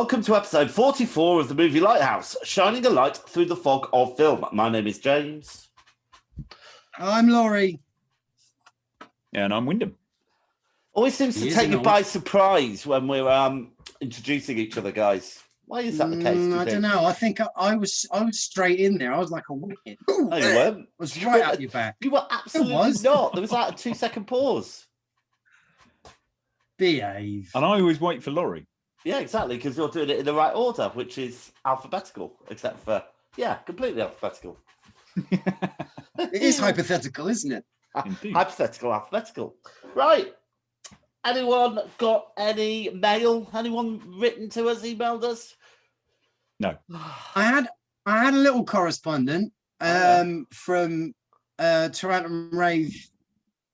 Welcome to episode 44 of the movie Lighthouse, shining a light through the fog of film. My name is James. I'm Laurie. Yeah, and I'm Wyndham. Always seems to take you by surprise when we're introducing each other, guys. Why is that the case? I don't know. I think I was straight in there. I was like a wicket. No, you weren't. I was right up your back. You were absolutely not. There was like a 2-second pause. Behave. And I always wait for Laurie. Yeah, exactly, because you're doing it in the right order, which is alphabetical, except for, completely alphabetical. It is hypothetical, isn't it? Indeed. Hypothetical, alphabetical. Right. Anyone got any mail? Anyone written to us, emailed us? No. I had a little correspondent from Tarantum Rave,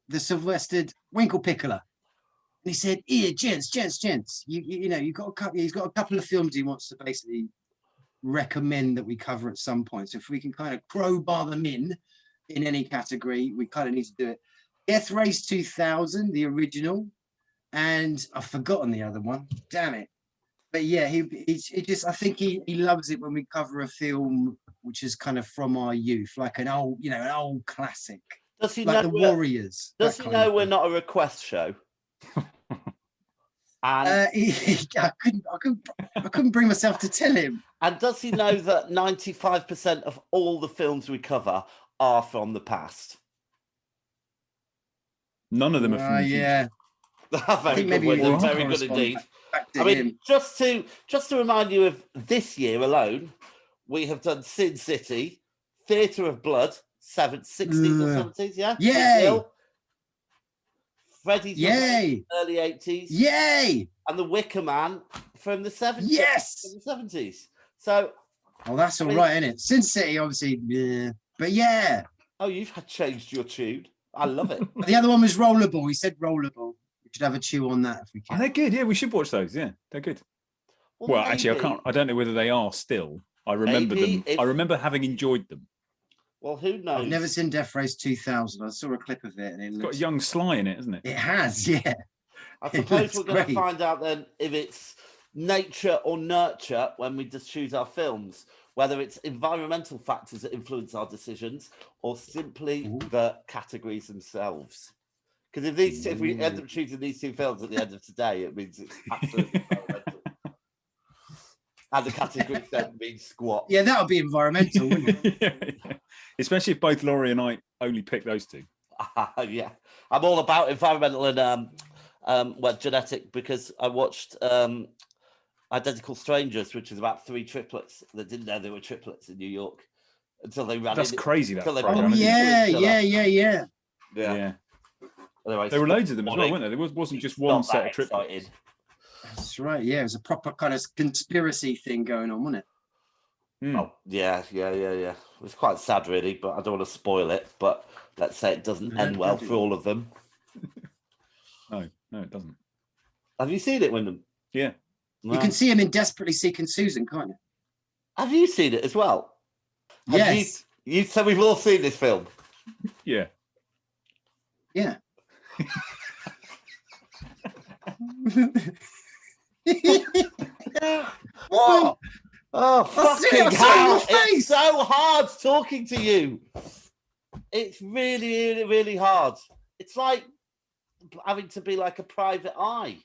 the Sylvestered Winkle Pickler. And he said, "Here, gents, you know, he's got a couple of films he wants to basically recommend that we cover at some point. So if we can kind of crowbar them in any category, we kind of need to do it. Death Race 2000, the original, and I've forgotten the other one. Damn it! But yeah, he just I think he loves it when we cover a film which is kind of from our youth, like an old classic. Does he like know the Warriors? Does he know we're not a request show? And I couldn't bring myself to tell him. And does he know that 95% of all the films we cover are from the past? None of them are from the future. Yeah. Very good, Wyndham. Very good indeed. I mean, just to remind you of this year alone, we have done Sin City, Theatre of Blood, 60s or 70s, yeah? Yay! Freddy's early 80s. Yay! And The Wicker Man from the 70s. Yes! From the 70s. So... Oh, that's all right, isn't it? Sin City, obviously, but yeah. Oh, you've changed your tune. I love it. The other one was Rollerball. He said Rollerball. We should have a chew on that if we can. Oh, they're good. Yeah, we should watch those. Yeah, they're good. Well, actually, I don't know whether they are still. I remember them. I remember having enjoyed them. Well, who knows? I've never seen Death Race 2000. I saw a clip of it. And it's got a young Sly in it, isn't it? It has, yeah. I suppose we're going to find out then if it's nature or nurture when we just choose our films, whether it's environmental factors that influence our decisions or simply the categories themselves. Because if we end up choosing these two films at the end of today, it means it's absolutely environmental. And the categories don't mean squat. Yeah, that would be environmental, wouldn't it? Yeah. Especially if both Laurie and I only pick those two. Yeah. I'm all about environmental and genetic, because I watched Identical Strangers, which is about 3 triplets that didn't know they were triplets in New York until they ran. That's crazy. That program. Yeah. Anyway, there were loads of them as well, weren't there? There wasn't just one set of triplets. That's right. Yeah, it was a proper kind of conspiracy thing going on, wasn't it? Mm. Oh, yeah. It was quite sad, really, but I don't want to spoil it. But let's say it doesn't end well for all of them. No, it doesn't. Have you seen it, Wyndham? Yeah. You can see him in Desperately Seeking Susan, can't you? Have you seen it as well? Yes. So we've all seen this film? Yeah. Yeah. What? Oh, fucking hell. It's so hard talking to you. It's really, really, really hard. It's like having to be like a private eye.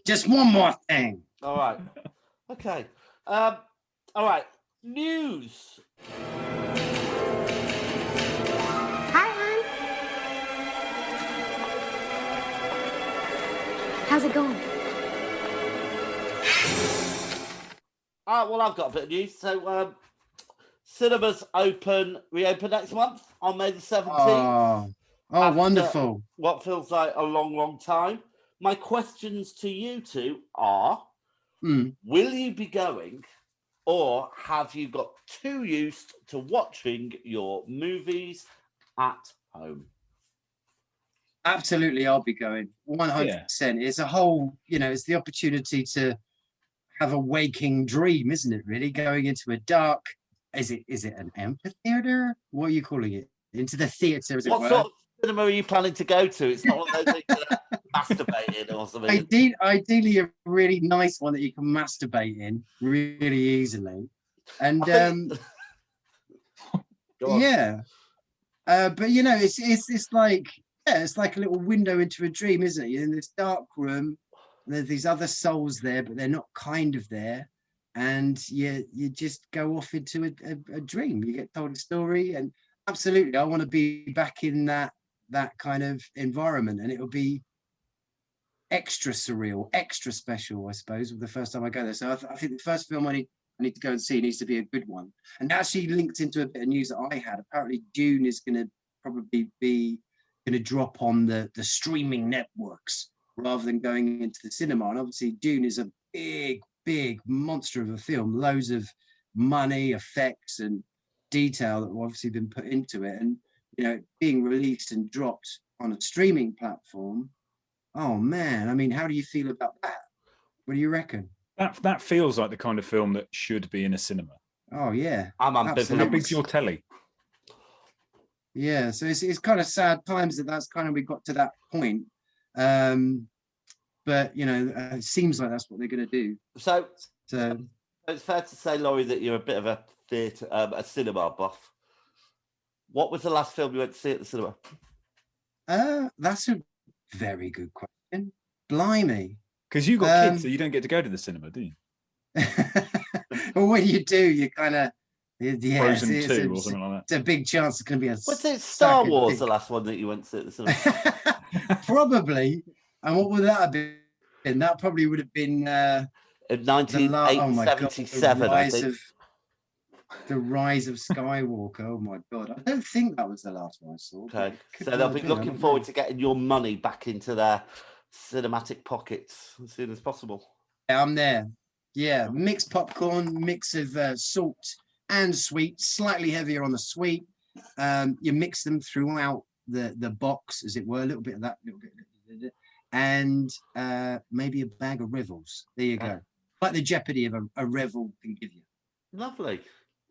Just one more thing. All right. Okay. All right. News. Hi, hon. How's it going? Well, I've got a bit of news. So, cinemas reopen next month on May the 17th. Oh, wonderful. What feels like a long, long time. My questions to you two are, will you be going, or have you got too used to watching your movies at home? Absolutely, I'll be going 100%. It's a whole, it's the opportunity to have a waking dream, isn't it? Really going into a dark. Is it an amphitheater? What are you calling it? Into the theater, as it were. What sort of cinema are you planning to go to? It's not one of those things masturbating or something. Ideally, a really nice one that you can masturbate in really easily. And yeah, but you know, it's like it's like a little window into a dream, isn't it? You're in this dark room, and there's these other souls there, but they're not kind of there, and you just go off into a dream. You get told a story, and absolutely, I want to be back in that kind of environment, and it'll be extra surreal, extra special, I suppose, the first time I go there. So I think the first film I need to go and see needs to be a good one. And actually linked into a bit of news that I had. Apparently Dune is going to probably be drop on the streaming networks rather than going into the cinema. And obviously Dune is a big monster of a film, loads of money, effects and detail that have obviously been put into it. And, you know, being released and dropped on a streaming platform, oh man, I mean, how do you feel about that? What do you reckon? That feels like the kind of film that should be in a cinema. Oh yeah, I'm ambivalent. How big's your telly? Yeah, so it's kind of sad times that's kind of we got to that point. But you know, it seems like that's what they're going to do. So it's fair to say, Laurie, that you're a bit of a theatre, a cinema buff. What was the last film you went to see at the cinema? That's a very good question. Blimey. Because you got kids, so you don't get to go to the cinema, do you? Well, when you do, you kind of Frozen 2 or something like that. It's a big chance it's going to be a. Was it Star Wars, the last one that you went to at the cinema? Probably. And what would that have been? That probably would have been in 1977, I think. The Rise of Skywalker. Oh my God. I don't think that was the last one I saw. Okay. So they'll be looking forward to getting your money back into their cinematic pockets as soon as possible. Yeah, I'm there. Yeah. Mixed popcorn, mix of salt and sweet, slightly heavier on the sweet. You mix them throughout the box, as it were, a little bit of that, little bit, and maybe a bag of Revels. There you go. Like the jeopardy of a Revel can give you. Lovely.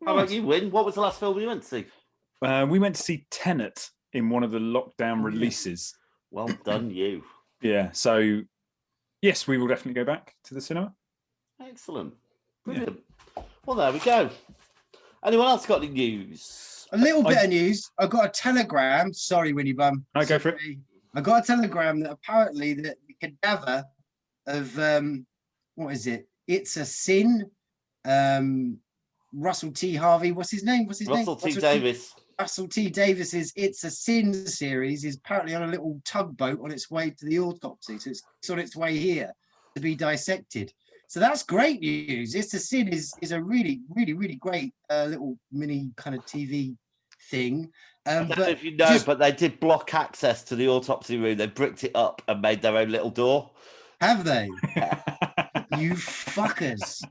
How about you, Win? What was the last film you went to see? We went to see Tenet in one of the lockdown releases. Well done, you. Yeah. So, yes, we will definitely go back to the cinema. Excellent. Brilliant. Yeah. Well, there we go. Anyone else got any news? A little bit of news. I got a telegram. Sorry, Winnie Bum. I go for it. I got a telegram that apparently the cadaver of what is it? It's a Sin. Russell T. Harvey. What's his name? Russell T. Davis. Russell T. Davis's It's a Sin series is apparently on a little tugboat on its way to the autopsy. So it's on its way here to be dissected. So that's great news. It's a Sin is a really great little mini kind of TV thing. I don't know if you know, but they did block access to the autopsy room. They bricked it up and made their own little door. Have they? You fuckers.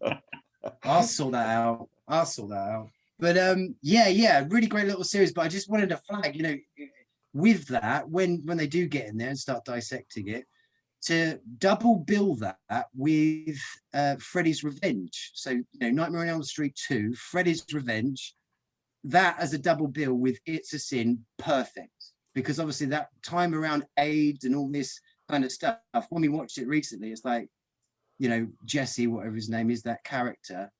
I'll sort that out. But yeah, really great little series. But I just wanted to flag, you know, with that, when they do get in there and start dissecting it, to double bill that with Freddy's Revenge. So, you know, Nightmare on Elm Street 2, Freddy's Revenge, that as a double bill with It's a Sin, perfect. Because obviously that time around AIDS and all this kind of stuff, when we watched it recently, it's like, you know, Jesse, whatever his name is, that character,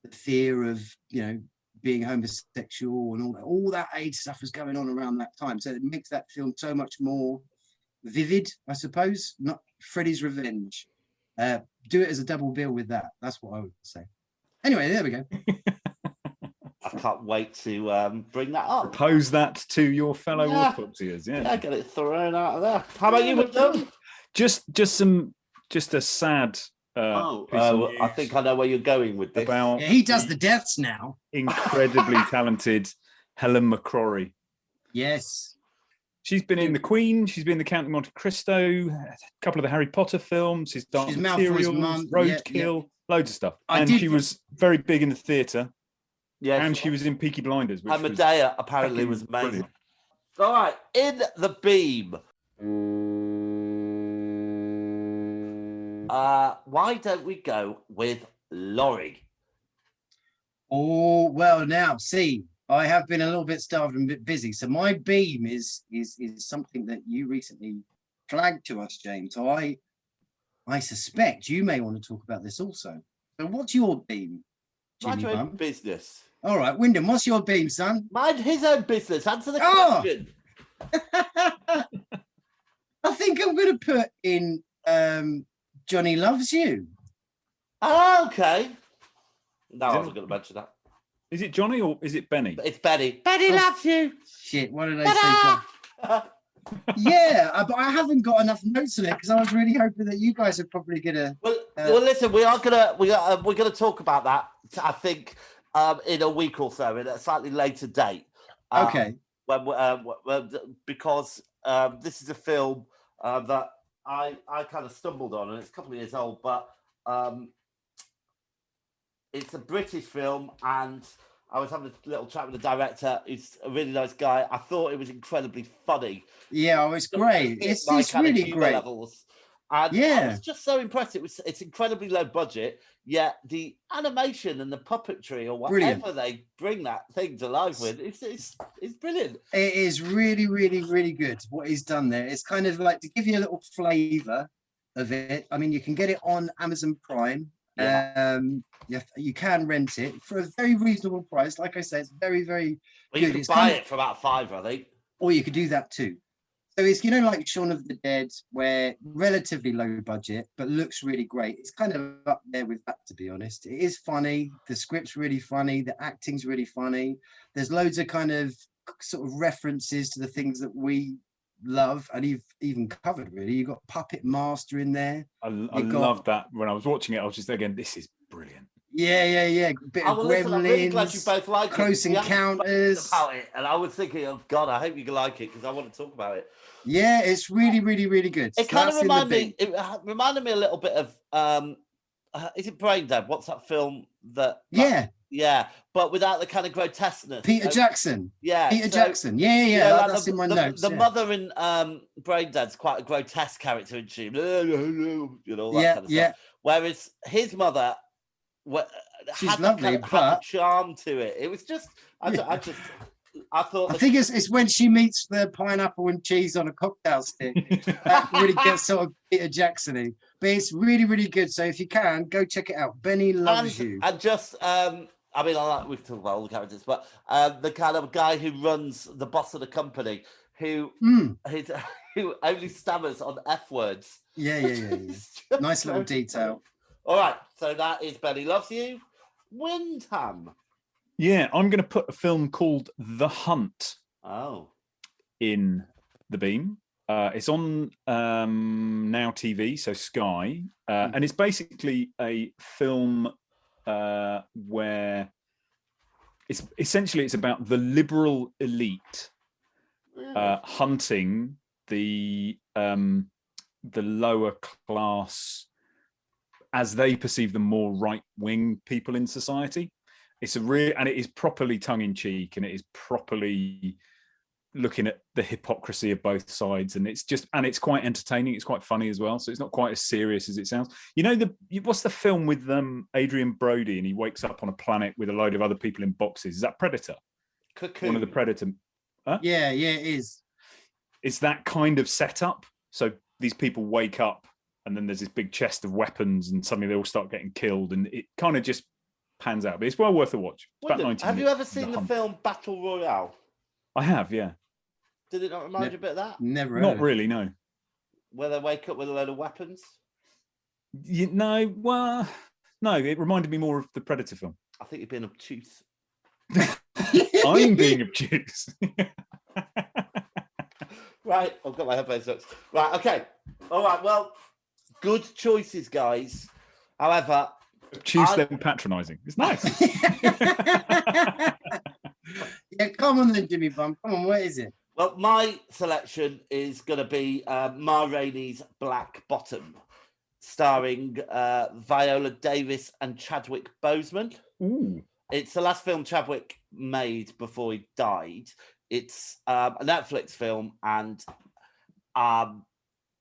the fear of, you know, being homosexual and all that AIDS stuff was going on around that time. So it makes that film so much more vivid, I suppose. Not Freddy's Revenge. Do it as a double bill with that. That's what I would say. Anyway, there we go. I can't wait to bring that up. Propose that to your fellow autopsiers. Yeah, get it thrown out of there. How about you, William? Just a sad. I think I know where you're going with this. He does the deaths now. Incredibly talented Helen McCrory. Yes. She's been in The Queen. She's been in The Count of Monte Cristo, a couple of the Harry Potter films. She's done Materials, Roadkill, loads of stuff. She was very big in the theatre. Yeah, and she was in Peaky Blinders. And Medea apparently was amazing. Brilliant. All right, in the beam. Why don't we go with Laurie? Oh, well, now, see, I have been a little bit starved and a bit busy. So my beam is something that you recently flagged to us, James. So I suspect you may want to talk about this also. So what's your beam, Jimmy Bum? Business. All right, Wyndham, what's your beam, son? Mind his own business. Answer the question. I think I'm going to put in Johnny Loves You. Oh, okay. No, I wasn't going to mention that. Is it Johnny or is it Benny? It's Benny. Benny loves you. Shit, what did I say, John? Yeah, but I haven't got enough notes on it because I was really hoping that you guys are probably gonna. Well, listen, we're gonna talk about that. I think in a week or so, in a slightly later date. Okay. Because this is a film that I kind of stumbled on, and it's a couple of years old, but it's a British film, and I was having a little chat with the director, who's a really nice guy. I thought it was incredibly funny. Yeah, it's great. It's really great. Levels. And I was just so impressed. It's incredibly low budget, yet the animation and the puppetry or whatever they bring that thing to life with, it's brilliant. It is really, really, really good what he's done there. It's kind of like to give you a little flavour of it. I mean, you can get it on Amazon Prime. You can rent it for a very reasonable price. Like I say, it's very, very good. You can buy it for about £5, I think. Or you could do that too. So it's, like Shaun of the Dead, where relatively low budget, but looks really great. It's kind of up there with that, to be honest. It is funny. The script's really funny. The acting's really funny. There's loads of kind of sort of references to the things that we love, and you've even covered, really. You've got Puppet Master in there. I loved that. When I was watching it, I was just thinking, this is brilliant. Yeah. Bit of Gremlins, I'm really glad you both like Close Encounters. About it, and I was thinking, oh God, I hope you can like it because I want to talk about it. Yeah, it's really, really, really good. It kind of reminded me a little bit of is it Brain Dead? What's that film that? Yeah, but without the kind of grotesqueness. Peter Jackson. Yeah, Peter Jackson. Yeah. That's in my notes. The mother in Brain Dead's quite a grotesque character, isn't she? All that kind of stuff. Whereas his mother, she's had lovely, had a charm to it. It was just, I think it's when she meets the pineapple and cheese on a cocktail stick that really gets sort of Peter Jackson-y. But it's really, really good. So if you can, go check it out. Benny Loves You. And just, we've talked about all the characters, but the kind of guy who runs the boss of the company, who only stammers on F words. Yeah. Nice little detail. All right, so that is Benny Loves You. Wyndham. Yeah, I'm going to put a film called The Hunt in the beam. It's on Now TV, so Sky, and it's basically a film where it's about the liberal elite hunting the lower class, as they perceive the more right-wing people in society. It's and it is properly tongue-in-cheek, and it is properly looking at the hypocrisy of both sides, and it's quite entertaining. It's quite funny as well, so it's not quite as serious as it sounds. What's the film with Adrian Brody, and he wakes up on a planet with a load of other people in boxes? Is that Predator? Cocoon. One of the Predator. Huh? Yeah, it is. It's that kind of setup. So these people wake up, and then there's this big chest of weapons, and suddenly they all start getting killed, and it kind of just pans out. But it's well worth a watch. It's about 90 have you ever seen the Hunt. film Battle Royale? I have, yeah. Did it not remind you a bit of that? Never. Not really, no. Where they wake up with a load of weapons? No, it reminded me more of the Predator film. I think you're being obtuse. I'm being obtuse. Right, I've got my headphones up. Right, okay. All right, well, good choices, guys. However, obtuse then patronising. It's nice. Yeah, come on then, Jimmy Bum. Come on, what is it? Well, my selection is going to be Ma Rainey's Black Bottom, starring Viola Davis and Chadwick Boseman. Ooh. It's the last film Chadwick made before he died. It's a Netflix film, and Viola...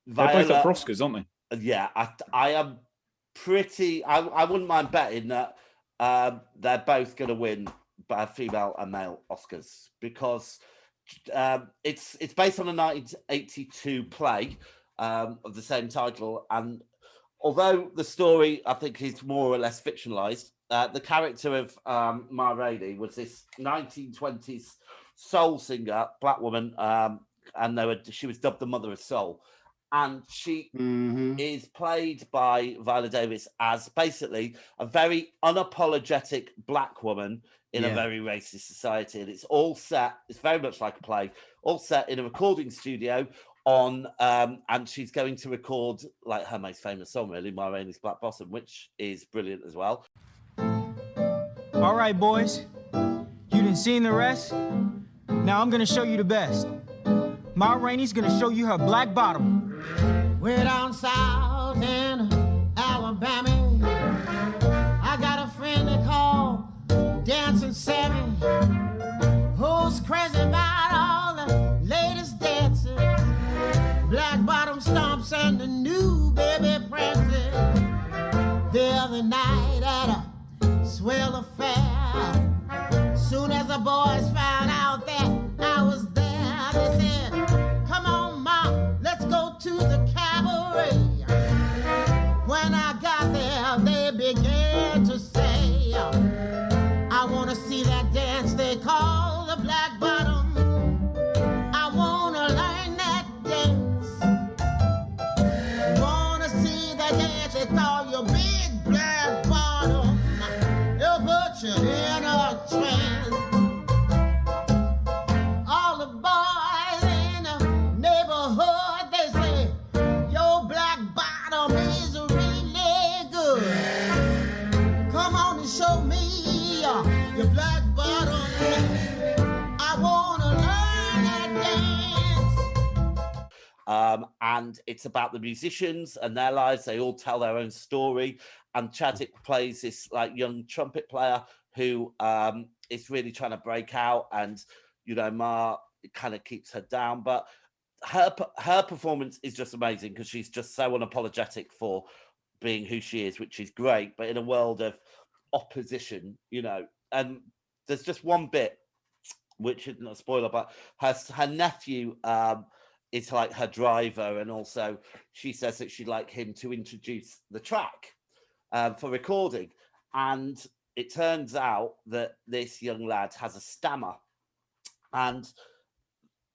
They're both up for Oscars, aren't they? Yeah, I am pretty... I wouldn't mind betting that they're both going to win female and male Oscars, because it's based on a 1982 play of the same title. And although the story, I think, is more or less fictionalized, the character of Ma Rainey was this 1920s soul singer, black woman, and she was dubbed the Mother of Soul. And she is played by Viola Davis as basically a very unapologetic black woman in a very racist society. And it's all set, it's very much like a play, all set in a recording studio and she's going to record like her most famous song, really, Ma Rainey's Black Bottom, which is brilliant as well. All right, boys, you done seen the rest. Now I'm gonna show you the best. Ma Rainey's gonna show you her black bottom. Way down south in Alabama, I got a friend they call Dancing Sammy, who's crazy about all the latest dances, black bottom stomps and the new baby prances. The other night at a swell affair, soon as the boys found out that I was there, they said, "Come on, Ma, let's go to the cabaret." When I got there, they began to say, "I want to see that dance they call the black bottom. I want to learn that dance. Want to see that dance they call your big black bottom. It'll put you in a trance." All the boys in the neighborhood, they say, "Your black bottom is really good. Come on and show me your black bottom. I want to learn that dance." And it's about the musicians and their lives. They all tell their own story. And Chadwick plays this like young trumpet player who is really trying to break out. And, you know, Ma kind of keeps her down. But her performance is just amazing because she's just so unapologetic for being who she is, which is great. But in a world of opposition, you know, and there's just one bit, which isn't a spoiler, but her nephew is like her driver, and also she says that she'd like him to introduce the track for recording. And it turns out that this young lad has a stammer, and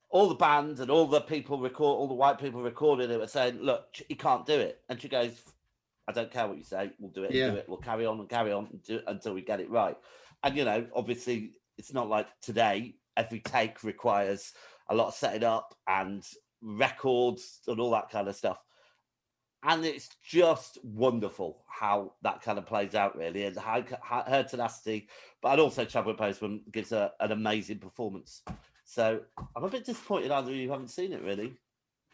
all the band and all the white people recording it were saying, "Look, he can't do it." And she goes, "I don't care what you say, we'll do it, do it. We'll carry on and do it until we get it right." And, you know, obviously it's not like today, every take requires a lot of setting up and records and all that kind of stuff. And it's just wonderful how that kind of plays out, really, and her tenacity. But also Chadwick Boseman gives an amazing performance. So I'm a bit disappointed either of you haven't seen it, really.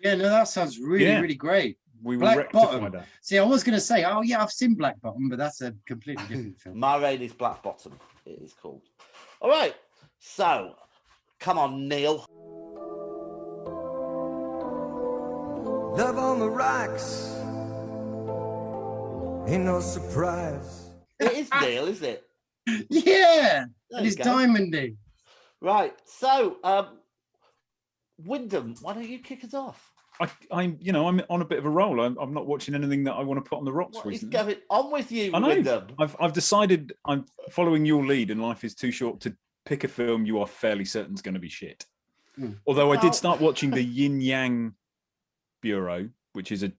Yeah, no, that sounds really great. We will Black rectify Bottom. that. See, I was going to say, oh yeah, I've seen Black Bottom, but that's a completely different film. Ma Rainey's Black Bottom, it is called. All right, so come on, Neil. Love on the rocks ain't no surprise. It is Neil, isn't it? Yeah, There it's you go. diamondy. Right, so Wyndham, why don't you kick us off? I'm on a bit of a roll. I'm not watching anything that I want to put on the rocks What is recently. going on with you, I know. Wyndham? I've decided I'm following your lead, and life is too short to pick a film you are fairly certain is going to be shit. Although I did start watching the Yin Yang Bureau, which is a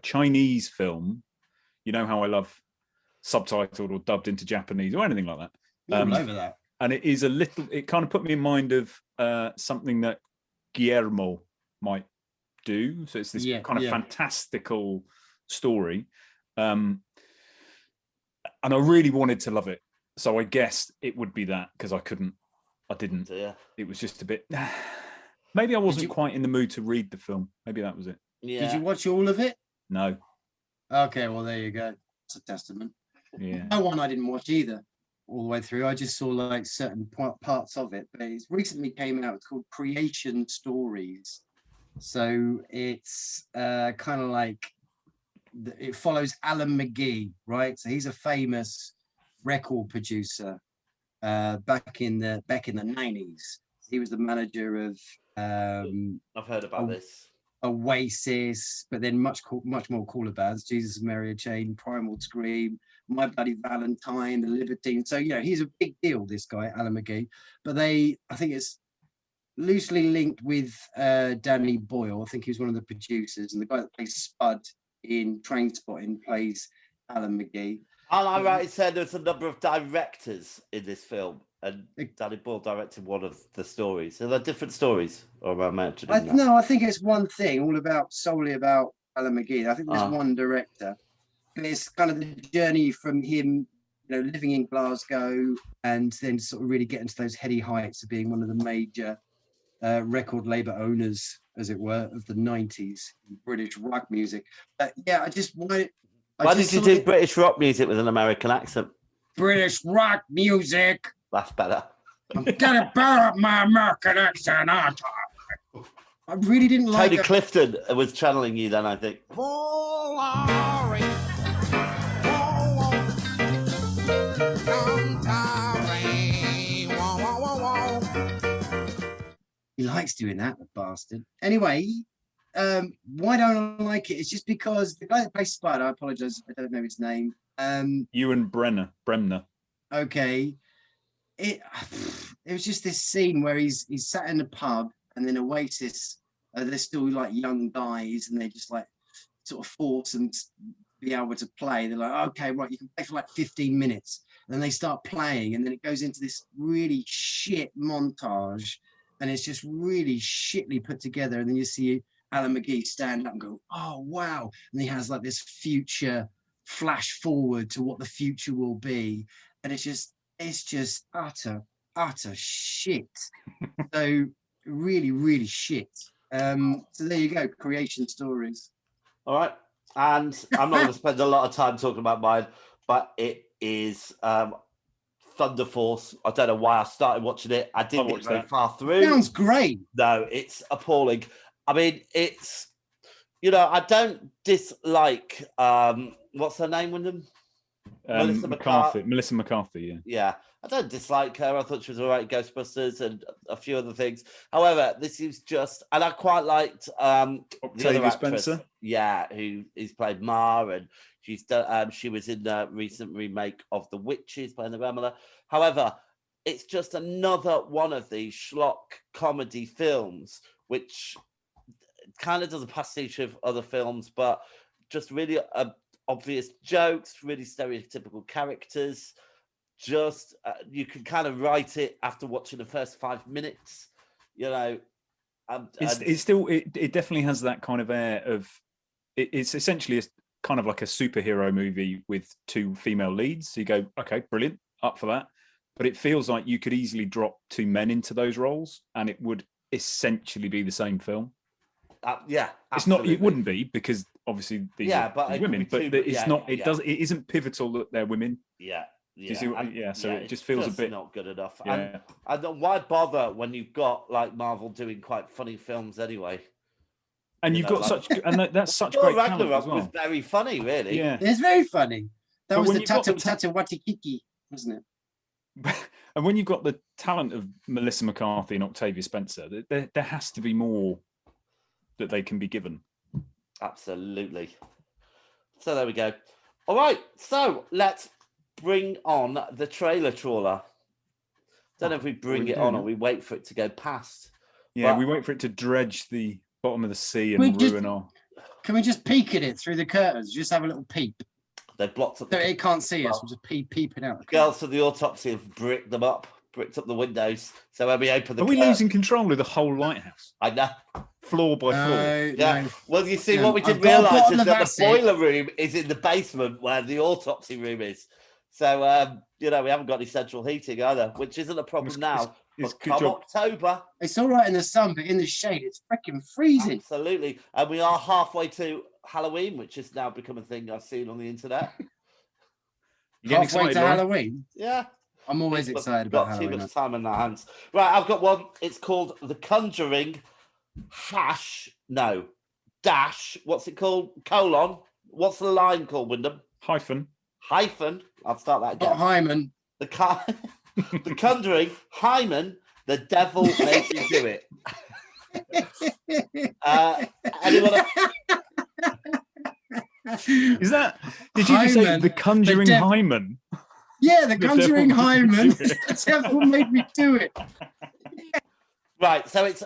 Chinese film. You know how I love subtitled or dubbed into Japanese or anything like that. All over that. And it is it kind of put me in mind of something that Guillermo might do. So it's this kind of fantastical story. And I really wanted to love it. So I guessed it would be that because I didn't. Yeah. It was just a bit, maybe I wasn't quite in the mood to read the film. Maybe that was it. Yeah. Did you watch all of it? No. Okay, well, there you go. It's a testament. Yeah. No one I didn't watch either all the way through. I just saw like certain parts of it. But it recently came out. It's called Creation Stories. So it's kind of like it follows Alan McGee, right? So he's a famous record producer back in the 90s. He was the manager of I've heard about this. Oasis, but then much more cooler bands: Jesus and Mary Chain, Primal Scream, My Bloody Valentine, The Libertines. So he's a big deal, this guy Alan McGee. But I think it's loosely linked with Danny Boyle. I think he was one of the producers, and the guy that plays Spud in Trainspotting plays Alan McGee. Am I right in saying there's a number of directors in this film, and Danny Boyle directed one of the stories? Are there different stories, or am I mentioning that? No, I think it's one thing, solely about Alan McGee. I think there's one director. And it's kind of the journey from him, living in Glasgow, and then sort of really getting to those heady heights of being one of the major record label owners, as it were, of the 90s British rock music. I just wanted. Why did you do British rock music with an American accent? British rock music. That's better. I'm gonna bear up my American accent, aren't I really didn't like Tony Clifton was channeling you then, I think. He likes doing that, the bastard. Anyway, why don't I like it? It's just because the guy that plays Spud, I apologize, I don't know his name. Ewan Bremner. Okay. It was just this scene where he's sat in a pub, and then Oasis, they're still like young guys, and they just like sort of force them to be able to play. They're like, okay, right, you can play for like 15 minutes. And then they start playing, and then it goes into this really shit montage, and it's just really shitly put together. And then you see Alan McGee stand up and go, oh, wow. And he has like this future flash forward to what the future will be. And it's just utter shit. So really, really shit. So there you go, creation stories. All right. And I'm not going to spend a lot of time talking about mine, but it is Thunder Force. I don't know why I started watching it. I didn't get very far through. Sounds great. No, it's appalling. I mean, it's, I don't dislike, what's her name with them? Melissa McCarthy, yeah. Yeah, I don't dislike her. I thought she was all right in Ghostbusters and a few other things. However, this is just, and I quite liked Octavia Spencer. Yeah, who is played Ma, and she's done. She was in the recent remake of The Witches, playing the Remela. However, it's just another one of these schlock comedy films, which kind of does a pastiche of other films, but just really obvious jokes, really stereotypical characters. Just you can kind of write it after watching the first 5 minutes. It definitely has that kind of air of it's essentially kind of like a superhero movie with two female leads. So you go, okay, brilliant, up for that. But it feels like you could easily drop two men into those roles, and it would essentially be the same film. Yeah, it's not. It wouldn't be, because obviously these are women, but it's not. It does. It isn't pivotal that they're women. Yeah. So it just feels a bit not good enough. Yeah. And why bother when you've got like Marvel doing quite funny films anyway? And you've got that's such great talent as well. Was very funny, really. Yeah, it's very funny. That was the Tata Watikiki, wasn't it? And when you've got the talent of Melissa McCarthy and Octavia Spencer, there has to be more that they can be given. Absolutely. So there we go. All right, so let's bring on the trailer trawler. Don't know if we bring it on or we wait for it to go past. Yeah, we wait for it to dredge the bottom of the sea and ruin our... Can we just peek at it through the curtains? Just have a little peep. They've blocked up. So it can't see us. We'll just peeping out. Girls from the autopsy have bricked up the windows. So when we open the Are we losing control of the whole lighthouse? I know. Floor by floor. Yeah. No. Well, you see, what we didn't realise is that the boiler room is in the basement where the autopsy room is. So, we haven't got any central heating either, which isn't a problem now. But come October. It's all right in the sun, but in the shade, it's freaking freezing. Absolutely. And we are halfway to Halloween, which has now become a thing I've seen on the internet. Halfway to Halloween? Yeah. I'm always excited about Halloween. Too much time in our hands. Right, I've got one. It's called The Conjuring dash. What's it called? Colon. What's the line called, Wyndham? Hyphen. I'll start that again. Not hymen. The Conjuring, hymen, the devil made me do it. Anyone? Is that? Did you just say the Conjuring Hyman? Yeah, the Conjuring Hyman. The devil made me do it. Right, so it's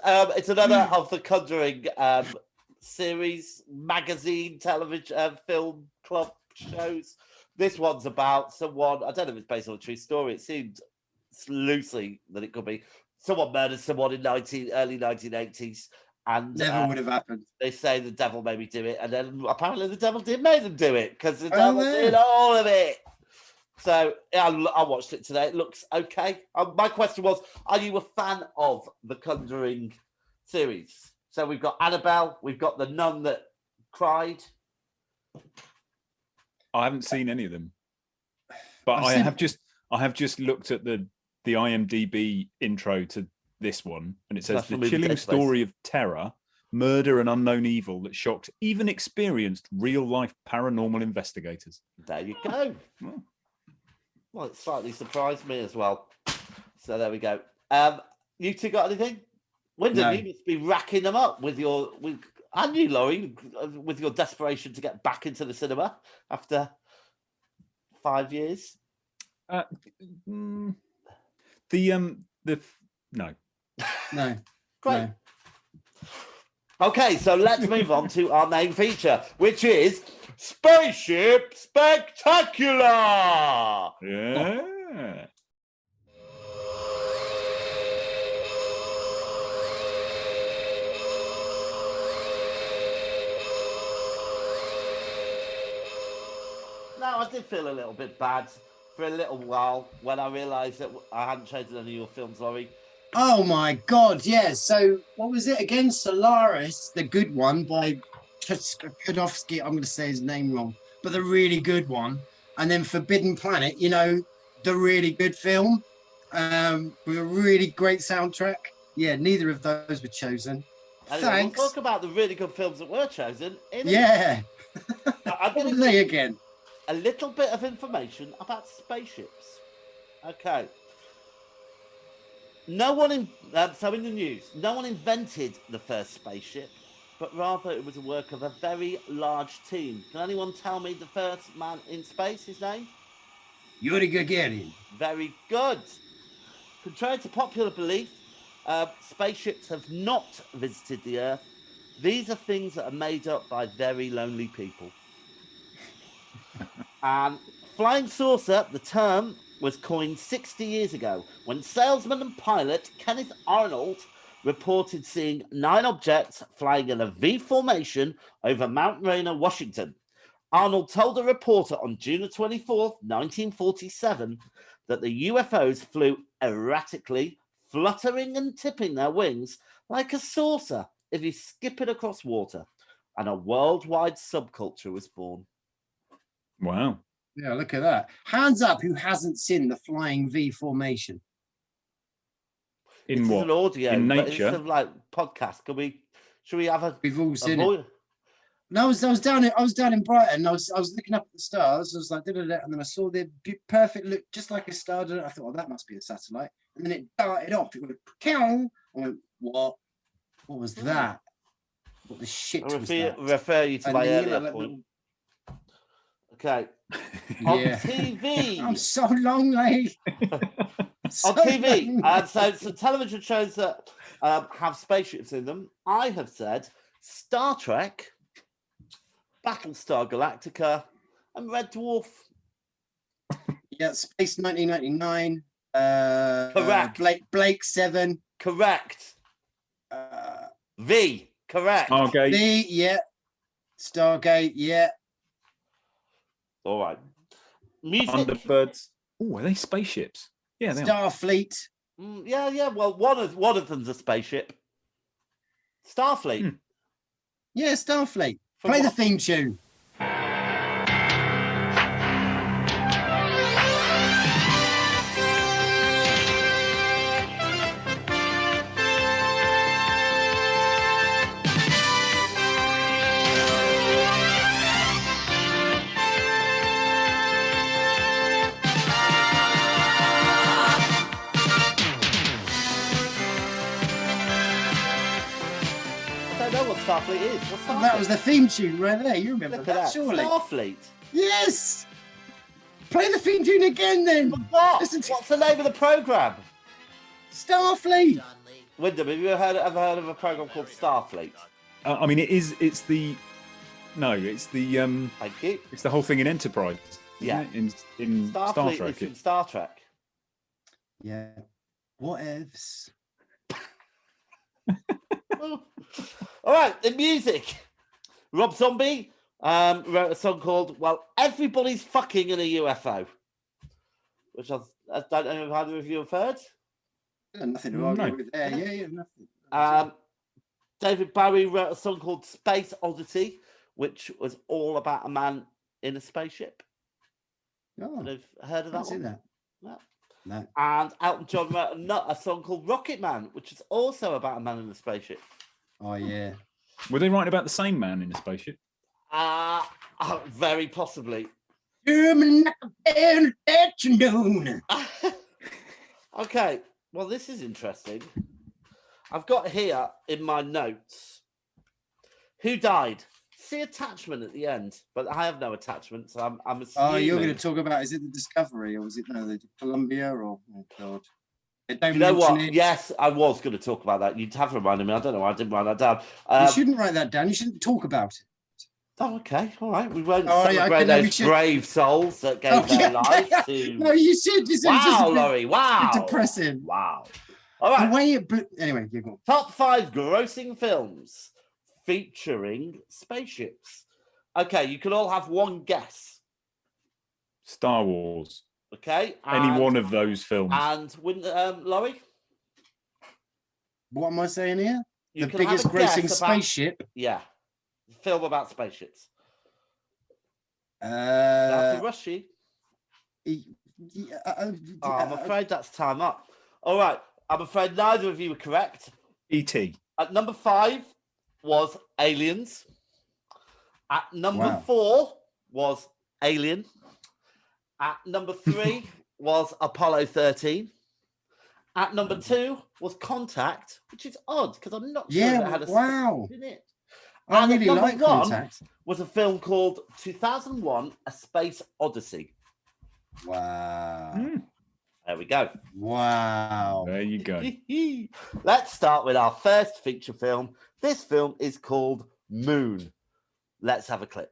another of the Conjuring series, magazine, television, film club shows. This one's about someone. I don't know if it's based on a true story. It seemed loosely that it could be. Someone murdered someone in early 1980s. And never would have happened. They say the devil made me do it, and then apparently the devil did make them do it because the devil did all of it. So yeah, I watched it today. It looks okay. My question was, are you a fan of the Conjuring series? So we've got Annabelle, we've got the nun that cried. I haven't seen any of them, but I have just looked at the IMDb intro to this one, and it says the chilling story of terror, murder, and unknown evil that shocked even experienced real-life paranormal investigators. There you go. Well, it slightly surprised me as well. So there we go. You two got anything? Wyndham, no. You must be racking them up and you, Laurie, with your desperation to get back into the cinema after 5 years. No. No. Great. No. Okay, so let's move on to our main feature, which is Spaceship Spectacular. Yeah. Now, I did feel a little bit bad for a little while when I realised that I hadn't chosen any of your films, Laurie. Oh my God, yeah. So what was it again? Solaris, the good one by Kudowski. I'm going to say his name wrong, but the really good one. And then Forbidden Planet, the really good film with a really great soundtrack. Yeah, neither of those were chosen. Anyway, Thanks. We'll talk about the really good films that were chosen. Yeah. I'm going to say again. A little bit of information about spaceships. Okay. In the news, no one invented the first spaceship, but rather it was a work of a very large team. Can anyone tell me the first man in space, his name? Yuri Gagarin. Very good. Contrary to popular belief, spaceships have not visited the Earth. These are things that are made up by very lonely people. And flying saucer, the term, was coined 60 years ago when salesman and pilot Kenneth Arnold reported seeing 9 objects flying in a V formation over Mount Rainier, Washington. Arnold told a reporter on June 24th, 1947, that the UFOs flew erratically, fluttering and tipping their wings like a saucer if you skip it across water, and a worldwide subculture was born. Wow. Yeah, look at that. Hands up who hasn't seen the flying V formation. In what? An audio, in nature? It's like podcast. Should we have a... We've all seen it. No, I was down in Brighton. I was looking up at the stars. I was like, and then I saw the perfect look, just like a star. I thought, that must be a satellite. And then it darted off. It went, I went, what? What was that? What the shit was that? Refer you to my earlier point. Okay. On TV. I'm so lonely. On TV. So television shows that have spaceships in them. I have said Star Trek, Battlestar Galactica, and Red Dwarf. Yeah, Space 1999. Correct. Blake 7. Correct. V. Correct. Stargate. V. Yeah. Stargate. Yeah. All right. Music. Thunderbirds. Oh, are they spaceships? Yeah, they Starfleet. Yeah. Well, one of them's a spaceship. Starfleet. Yeah, Starfleet. Play the theme tune. what Starfleet is. What's Starfleet? That was the theme tune right there. You remember Look at that, surely? Starfleet. Yes. Play the theme tune again, then. What? What's the name of the program? Starfleet. Wyndham, have you ever heard of a program called Starfleet? I mean, it's the Thank you. It's the whole thing in Enterprise. Yeah. In Star Starfleet Trek. is in Star Trek. Yeah. What ifs? All right, the music. Rob Zombie wrote a song called "Well, Everybody's Fucking in a UFO," which I don't know if either of you have heard. Nothing to argue with there. Yeah, nothing. David Bowie wrote a song called "Space Oddity," which was all about a man in a spaceship. Oh, I've heard of that one. That. No. And Elton John wrote a song called "Rocket Man," which is also about a man in a spaceship. Oh yeah. Were they writing about the same man in a spaceship? Very possibly. Okay. Well, this is interesting. I've got here in my notes who died. See attachment at the end, but I have no attachment, so I'm assuming. Oh, you're going to talk about, is it the Discovery or was it the Columbia or, oh God. You know what? It. Yes, I was going to talk about that. You'd have reminded me. I don't know why I didn't write that down. You shouldn't write that down. You shouldn't talk about it. Oh, okay. All right. We won't celebrate those brave souls that gave their lives to... No, you should. Wow, Laurie. Wow. Depressing. Wow. All right. The way it... Anyway, you go. Top 5 grossing films featuring spaceships. Okay, you can all have one guess. Star Wars. Okay. Any one of those films. And Laurie? What am I saying here? The biggest grossing spaceship? Yeah. Film about spaceships. That's rushy. I'm afraid that's time up. All right. I'm afraid neither of you were correct. E.T. At number 5 was Aliens. At number 4 was Alien. At number 3 was Apollo 13. At number 2 was Contact, which is odd because I'm not sure it had a spaceship in it. I really like Contact. Was a film called 2001: A Space Odyssey. Wow. There we go. Wow. There you go. Let's start with our first feature film. This film is called Moon. Let's have a clip.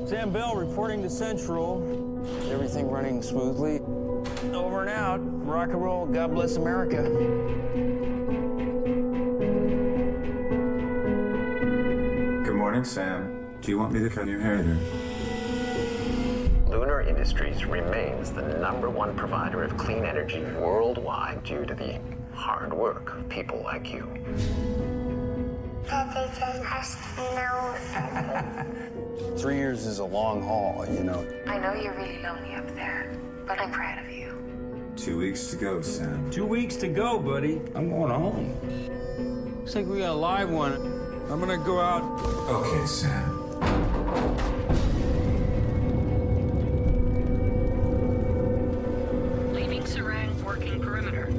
Sam Bell reporting to Central. Everything running smoothly. Over and out. Rock and roll. God bless America. Good morning, Sam. Do you want me to cut your hair there? Lunar Industries remains the #1 provider of clean energy worldwide due to the hard work of people like you. 3 years is a long haul, you know. I know you're really lonely up there, but I'm proud of you. 2 weeks to go, Sam. 2 weeks to go, buddy. I'm going home. Looks like we got a live one. I'm gonna go out. Okay, Sam. Leaving Serang, working perimeter.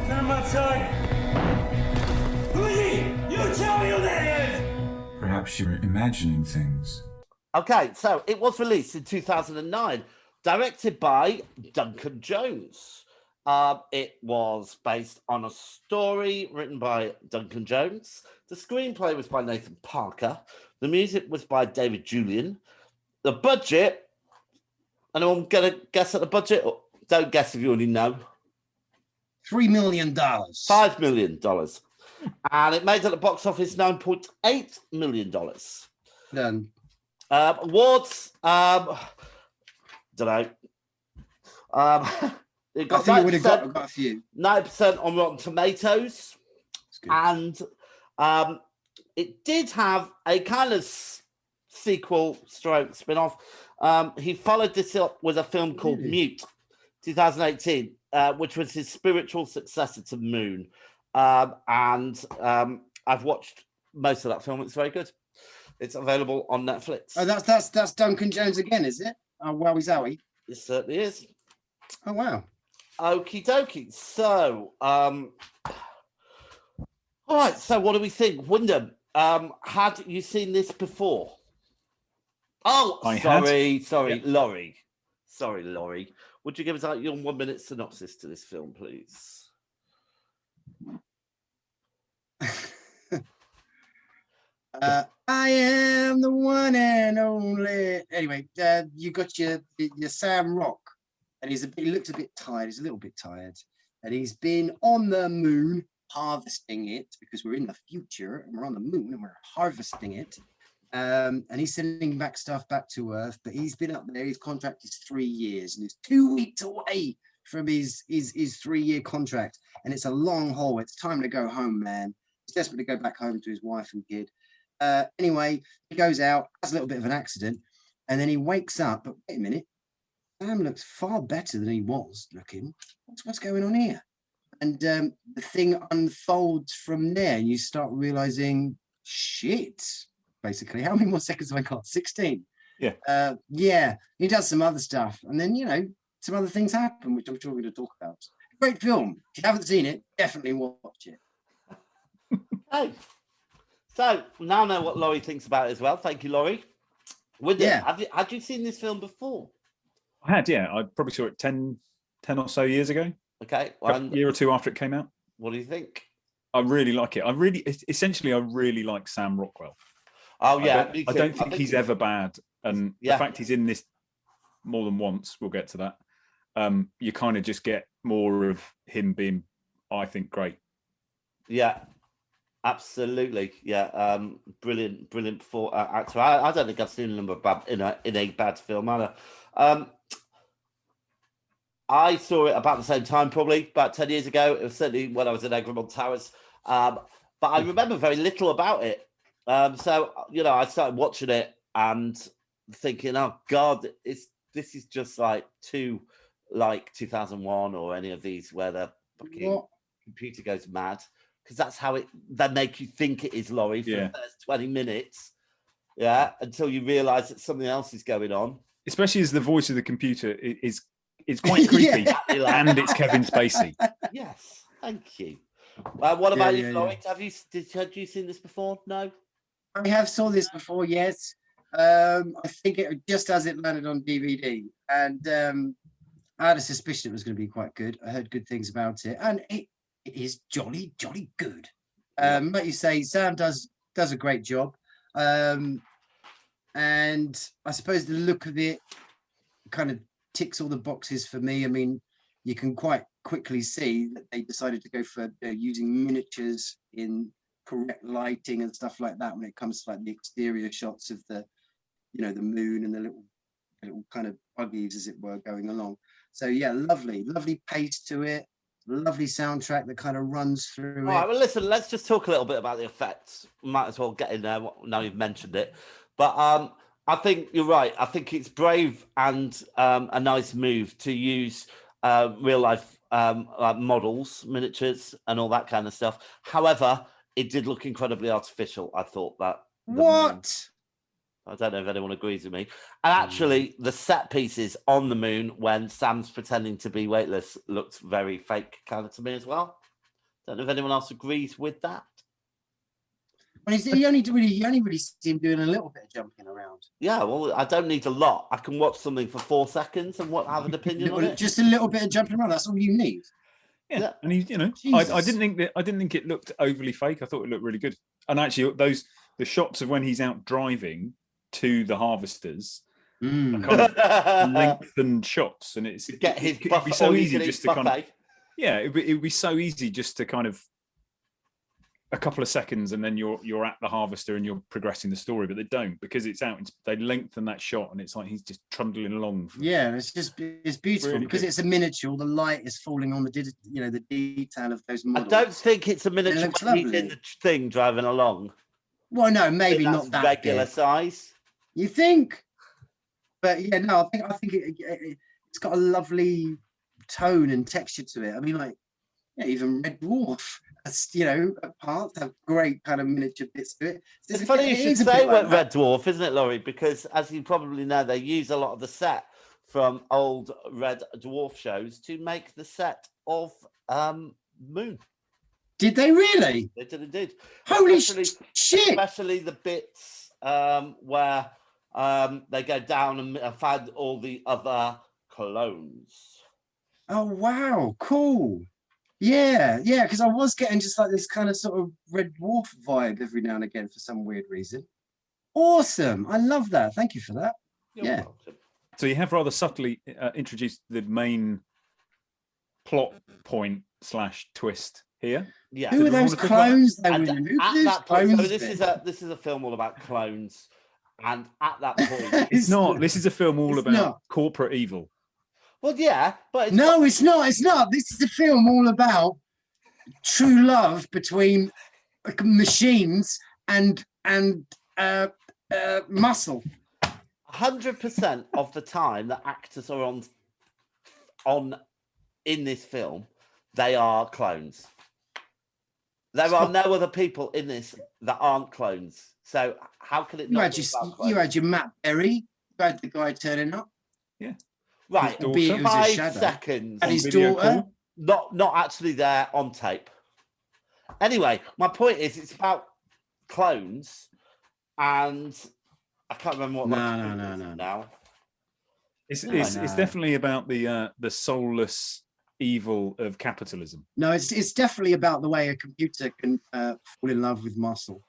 Come outside. Who's he? You tell me who that is! Perhaps you were imagining things. Okay, so it was released in 2009, directed by Duncan Jones. It was based on a story written by Duncan Jones. The screenplay was by Nathan Parker. The music was by David Julian. The budget, anyone going to guess at the budget? Or don't guess if you already know. $3 million. $5 million. And it made at the box office $9.8 million. Done. Awards, don't know. It got I think it would have got a few. 9% on Rotten Tomatoes, and it did have a kind of sequel spin-off. He followed this up with a film called Mute, 2018. which was his spiritual successor to Moon. And I've watched most of that film. It's very good. It's available on Netflix. Oh, that's Duncan Jones again, is it? Oh, wowie zowie. It certainly is. Oh, wow. Okie dokie. So, all right. So, what do we think, Wyndham? Had you seen this before? Oh, sorry, Laurie. Sorry, Laurie. Would you give us your 1 minute synopsis to this film, please? I am the one and only. Anyway, you got your Sam Rock, and he looks a bit tired. He's a little bit tired, and he's been on the moon harvesting it because we're in the future and we're on the moon and we're harvesting it. And he's sending back stuff back to Earth, but he's been up there. His contract is 3 years, and it's 2 weeks away from his 3-year contract, and it's a long haul. It's time to go home, man. He's desperate to go back home to his wife and kid. Anyway, he goes out, has a little bit of an accident, and then he wakes up. But wait a minute, Sam looks far better than he was looking. What's going on here? And the thing unfolds from there, and you start realizing, shit. Basically, how many more seconds have I got? 16. Yeah. Yeah. He does some other stuff, and then some other things happen, which I'm sure we're going to talk about. Great film. If you haven't seen it, definitely watch it. Hey. So now I know what Laurie thinks about it as well. Thank you, Laurie. Had you seen this film before? I had, yeah. I probably saw it 10 or so years ago. Okay. A year or two after it came out. What do you think? I really like it. I really like Sam Rockwell. Oh, yeah. I don't think he's ever bad. And the fact he's in this more than once, we'll get to that. You kind of just get more of him being, I think, great. Yeah. Absolutely, yeah. Brilliant actor. I don't think I've seen a number of in a bad film either. I saw it about the same time, probably about 10 years ago. It was certainly when I was in Egremont Towers, but I remember very little about it. So I started watching it and thinking, oh God, this is just like 2001 or any of these where the fucking computer goes mad. Because that's how they make you think it is, Laurie, for the first 20 minutes. Yeah, until you realise that something else is going on. Especially as the voice of the computer is quite creepy, and it's Kevin Spacey. Yes, thank you. What about you, Laurie? Had you seen this before? No? I have saw this before, yes. I think it just as it landed on DVD. And I had a suspicion it was going to be quite good. I heard good things about it. And it is jolly good. Like you say, Sam does a great job. And I suppose the look of it kind of ticks all the boxes for me. I mean, you can quite quickly see that they decided to go for using miniatures in correct lighting and stuff like that when it comes to like the exterior shots of the moon and the little kind of buggies, as it were, going along. So yeah, lovely pace to it. Lovely soundtrack that kind of runs through it. All right, well, listen, let's just talk a little bit about the effects. Might as well get in there now you've mentioned it. But I think you're right. I think it's brave and a nice move to use real life like models, miniatures, and all that kind of stuff. However, it did look incredibly artificial. I thought that. What? I don't know if anyone agrees with me. And actually, the set pieces on the moon when Sam's pretending to be weightless looked very fake kind of to me as well. Don't know if anyone else agrees with that. Well, you only really see him doing a little bit of jumping around. Yeah, well, I don't need a lot. I can watch something for 4 seconds and have an opinion on it. Just a little bit of jumping around. That's all you need. Yeah. And I didn't think it looked overly fake. I thought it looked really good. And actually, the shots of when he's out driving to the harvesters are kind of lengthened shots, and it'd be so easy just to kind of it'd be so easy just to kind of a couple of seconds and then you're at the harvester and you're progressing the story, but they don't, because it's out. They lengthen that shot and it's like he's just trundling along. It's beautiful really because it's a miniature. The light is falling on the detail of those models. I don't think it's a miniature when he's in the thing driving along. Well, no, maybe not that regular size. You think? But yeah, no, I think it's got a lovely tone and texture to it. I mean, like, yeah, even Red Dwarf, parts have great kind of miniature bits to it. It's funny you should say Red Dwarf, isn't it, Laurie? Because as you probably know, they use a lot of the set from old Red Dwarf shows to make the set of Moon. Did they really? They did indeed. Holy shit! Especially the bits where they go down and find all the other clones. Oh, wow. Cool. Yeah, because I was getting just like this kind of sort of Red Dwarf vibe every now and again for some weird reason. Awesome. I love that. Thank you for that. You're yeah. welcome. So you have rather subtly introduced the main plot point / twist here. Yeah. Who are those clones? So this is a film all about clones, and at that point, it's not. This is a film all about corporate evil. Well, yeah, but it's not. It's not. This is a film all about true love between machines and muscle. 100% of the time that actors are on in this film, they are clones. There are no other people in this that aren't clones. So how can it not? You had your Matt Berry, you had the guy turning up. Yeah. Right. 5 seconds. And his daughter. Not actually there on tape. Anyway, my point is it's about clones, and I can't remember what. No. Now. It's definitely about the soulless evil of capitalism. No, it's definitely about the way a computer can fall in love with muscle.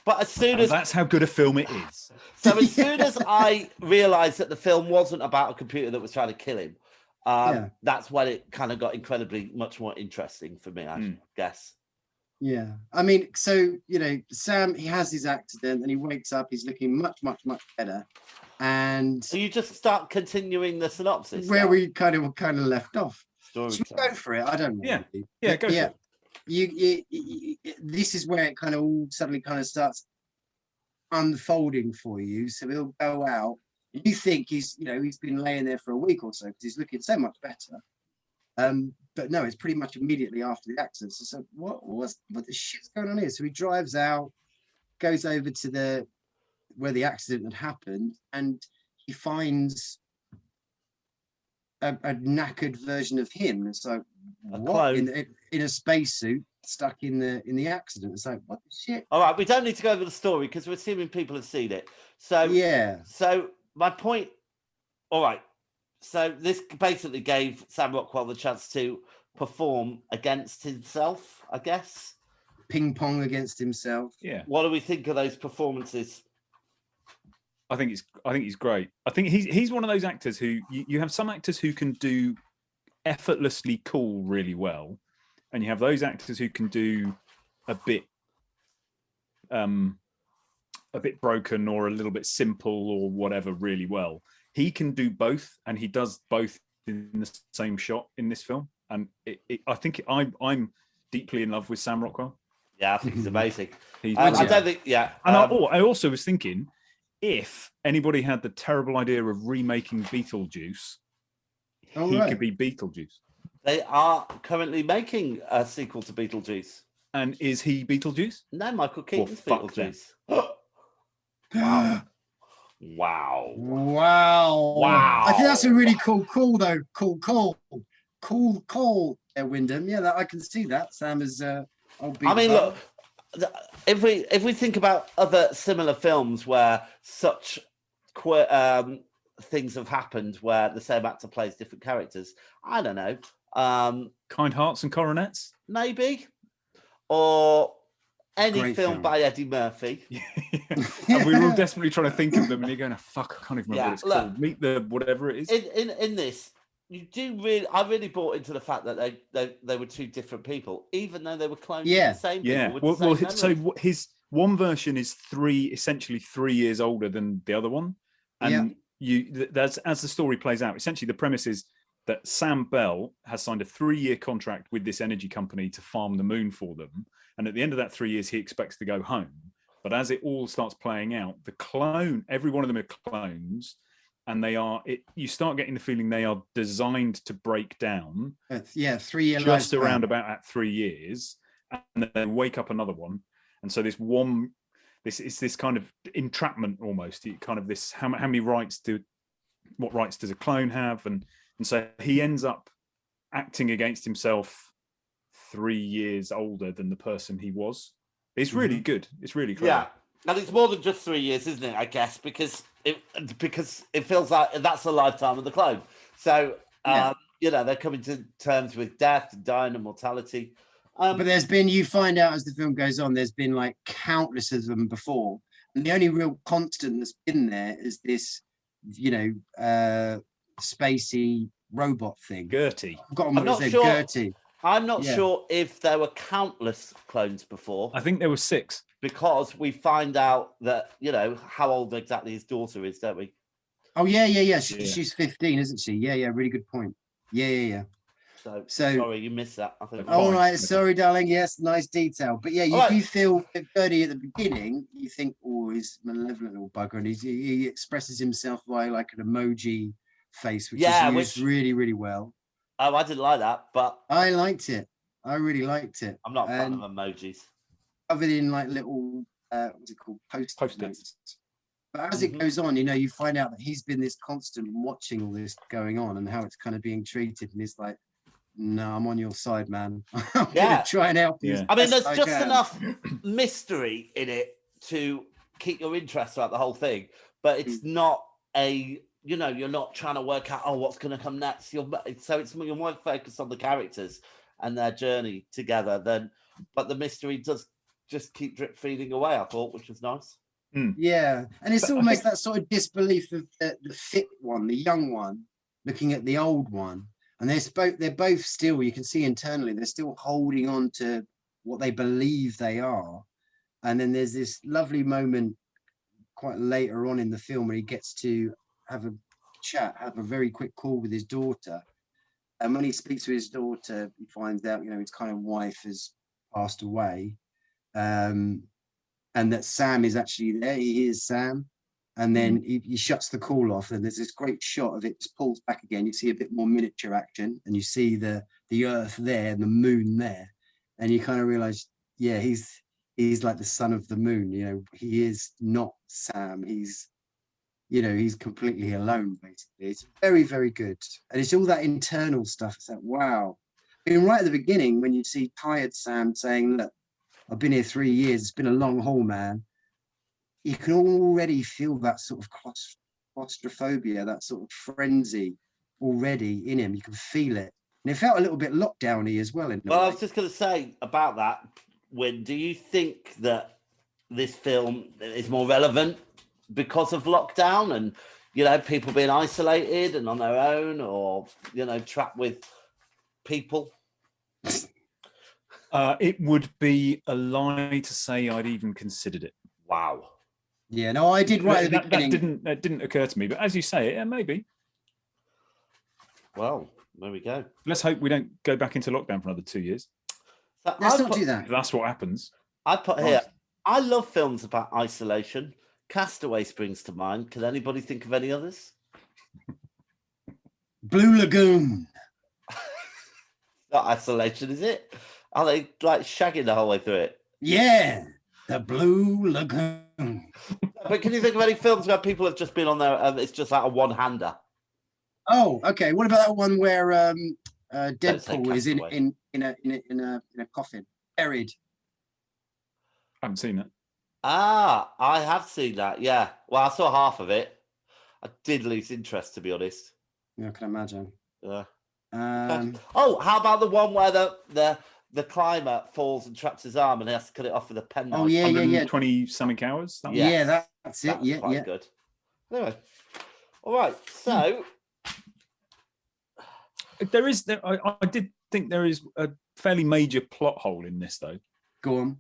But as soon as that's how good a film it is. So as soon as I realised that the film wasn't about a computer that was trying to kill him, that's when it kind of got incredibly much more interesting for me, I guess. Yeah, I mean, so Sam, he has his accident and he wakes up. He's looking much, much, much better. And so you just start continuing the synopsis where we kind of left off. Should we go for it? I don't know. Yeah, go for it. You, this is where it kind of all suddenly kind of starts unfolding for you. So he'll go out. You think he's been laying there for a week or so because he's looking so much better. But no, it's pretty much immediately after the accident. So what the shit's going on here? So he drives out, goes over to where the accident had happened, and he finds a knackered version of him. It's like, what? In a spacesuit stuck in the accident. It's like, what the shit? All right, we don't need to go over the story because we're assuming people have seen it. So yeah. So my point. All right. So this basically gave Sam Rockwell the chance to perform against himself, I guess. Ping pong against himself. Yeah. What do we think of those performances? I think he's great. I think he's one of those actors who you have some actors who can do effortlessly cool really well, and you have those actors who can do a bit broken or a little bit simple or whatever really well. He can do both, and he does both in the same shot in this film. And I think I'm deeply in love with Sam Rockwell. Yeah, I think he's amazing. I don't think. Yeah, and I also was thinking, if anybody had the terrible idea of remaking Beetlejuice, he could be Beetlejuice. They are currently making a sequel to Beetlejuice. And is he Beetlejuice? No, Michael Keaton's Beetlejuice. Wow. I think that's a really cool call, though. Cool call there, Wyndham. Yeah, I can see that. Sam is. I mean, look. If we think about other similar films where such things have happened, where the same actor plays different characters, I don't know. Kind Hearts and Coronets, maybe, or any film by Eddie Murphy. And we were all desperately trying to think of them, and you're going, oh, "Fuck, I can't even remember what it's called." Meet the whatever it is. In this, I really bought into the fact that they were two different people, even though they were clones of the same people. Yeah. So his one version is essentially 3 years older than the other one, and that's as the story plays out. Essentially, the premise is that Sam Bell has signed a 3-year contract with this energy company to farm the moon for them, and at the end of that 3 years, he expects to go home. But as it all starts playing out, every one of them are clones, and you start getting the feeling they are designed to break down. 3 year just around about at 3 years, and then they wake up another one. And so this kind of entrapment almost. Kind of this, how many rights what rights does a clone have? And so he ends up acting against himself 3 years older than the person he was. It's really good. It's really clever. Yeah. And it's more than just 3 years, isn't it? I guess because it feels like that's a lifetime of the clone. So they're coming to terms with death, dying, and mortality. But you find out as the film goes on, there's been like countless of them before, and the only real constant that's been there is this, spacey robot thing. Gertie. I've forgotten what it's Gertie. I'm not sure if there were countless clones before. I think there were 6. Because we find out that, how old exactly his daughter is, don't we? Oh, yeah. She's 15, isn't she? Yeah, really good point. Yeah. So sorry, you missed that. I think. All right, sorry, darling. Yes, nice detail. But yeah, you do feel Birdie at the beginning. You think, oh, he's a malevolent little bugger, and he expresses himself by like an emoji face, which is used really, really well. Oh, I didn't like that, but I liked it. I really liked it. I'm not a fan of emojis. Covered in like little, what's it called, post-its. But as it goes on, you find out that he's been this constant watching all this going on and how it's kind of being treated, and he's like, no, I'm on your side, man. I'm gonna try and help you. Yeah. I mean, there's just enough mystery in it to keep your interest throughout the whole thing, but it's not you're not trying to work out, what's going to come next. You're more focused on the characters and their journey together but the mystery does just keep drip feeding away, I thought, which was nice. Yeah, and it's almost that sort of disbelief of the fit one, the young one, looking at the old one. And they're both still, you can see internally, they're still holding on to what they believe they are. And then there's this lovely moment quite later on in the film where he gets to have a very quick call with his daughter. And when he speaks to his daughter, he finds out, his kind of wife has passed away. And that Sam is actually there. He is Sam. And then he shuts the call off, and there's this great shot of it just pulls back again. You see a bit more miniature action, and you see the Earth there and the moon there, and you kind of realize, he's like the son of the moon. He is not Sam. He's completely alone, basically. It's very, very good, and it's all that internal stuff. It's like, wow. And right at the beginning, when you see tired Sam saying, "Look, I've been here 3 years. It's been a long haul, man." You can already feel that sort of claustrophobia, that sort of frenzy already in him. You can feel it. And it felt a little bit lockdowny as well. Well, I was just going to say about that, do you think that this film is more relevant because of lockdown and, people being isolated and on their own, or, trapped with people? It would be a lie to say I'd even considered it. Wow. Yeah, no, I did right at the beginning. That didn't occur to me, but as you say, maybe. Well, there we go. Let's hope we don't go back into lockdown for another 2 years. Let's not do that. That's what happens. I put here, I love films about isolation. Castaway springs to mind. Can anybody think of any others? Blue Lagoon. Not isolation, is it? Are they like shagging the whole way through it? Yeah, the Blue Lagoon. But can you think of any films where people have just been on there and it's just like a one-hander? Oh, okay. What about that one where Deadpool is in a coffin, buried? I haven't seen it. I have seen that. Yeah. Well, I saw half of it. I did lose interest, to be honest. Yeah, I can imagine. Yeah. How about the one where the climber falls and traps his arm and he has to cut it off with a penknife? Oh, yeah. 120 something hours? That's it. Yeah, quite good. Anyway. All right. So I did think there is a fairly major plot hole in this, though. Go on.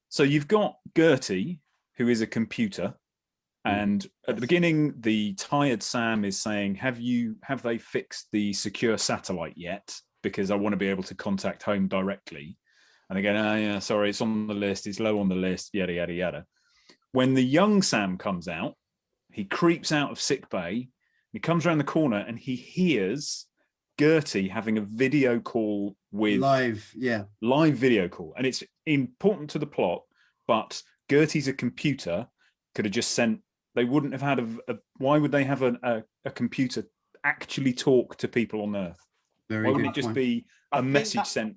So you've got Gertie, who is a computer, and at the beginning, the tired Sam is saying, "Have they fixed the secure satellite yet? Because I want to be able to contact home directly." And again, yeah, sorry, it's on the list. It's low on the list. Yada yada yada. When the young Sam comes out, he creeps out of sickbay. He comes around the corner and he hears Gertie having a video call with live video call, and it's important to the plot. But Gertie's a computer, could have just sent. They wouldn't have had why would they have a computer actually talk to people on Earth? Why wouldn't it just be a message sent?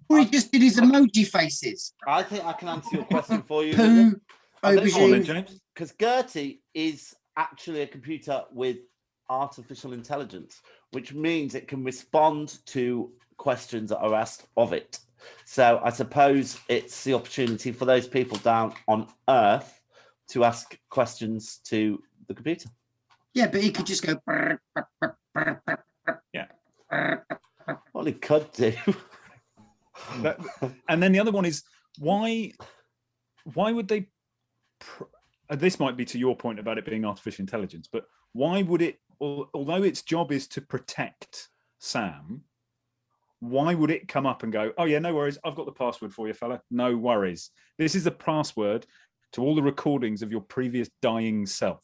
Or he just did his emoji faces. I think I can answer your question for you. Poo, aubergine. Because Gertie is actually a computer with artificial intelligence, which means it can respond to questions that are asked of it. So I suppose it's the opportunity for those people down on Earth to ask questions to the computer. Yeah, but he could just go. Yeah. Well, he could do. And then the other one is why would they? This might be to your point about it being artificial intelligence, but why would it? Although its job is to protect Sam, why would it come up and go, "Oh yeah, no worries, I've got the password for you, fella. No worries. This is the password to all the recordings of your previous dying self."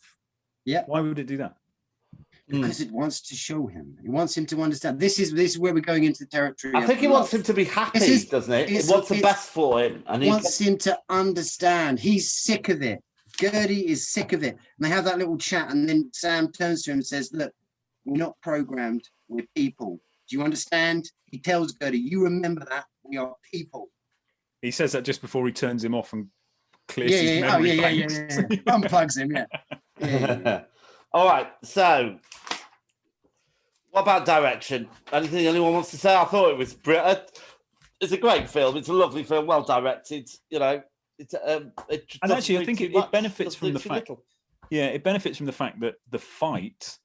Yeah. Why would it do that? Because it wants to show him. It wants him to understand. This is where we're going into the territory. I think it wants him to be happy, doesn't it? It wants the best for him. And he wants him to understand. He's sick of it. Gertie is sick of it. And they have that little chat, and then Sam turns to him and says, "Look, we're not programmed. We're people. Do you understand?" He tells Gertie, "You remember that. We are people." He says that just before he turns him off and clears his memory banks. Unplugs him, yeah. All right, so what about direction? Anything anyone wants to say? I thought it was it's a great film. It's a lovely film, well directed. You know, and actually, I think it benefits from the fact. Yeah, it benefits from the fact that the fight,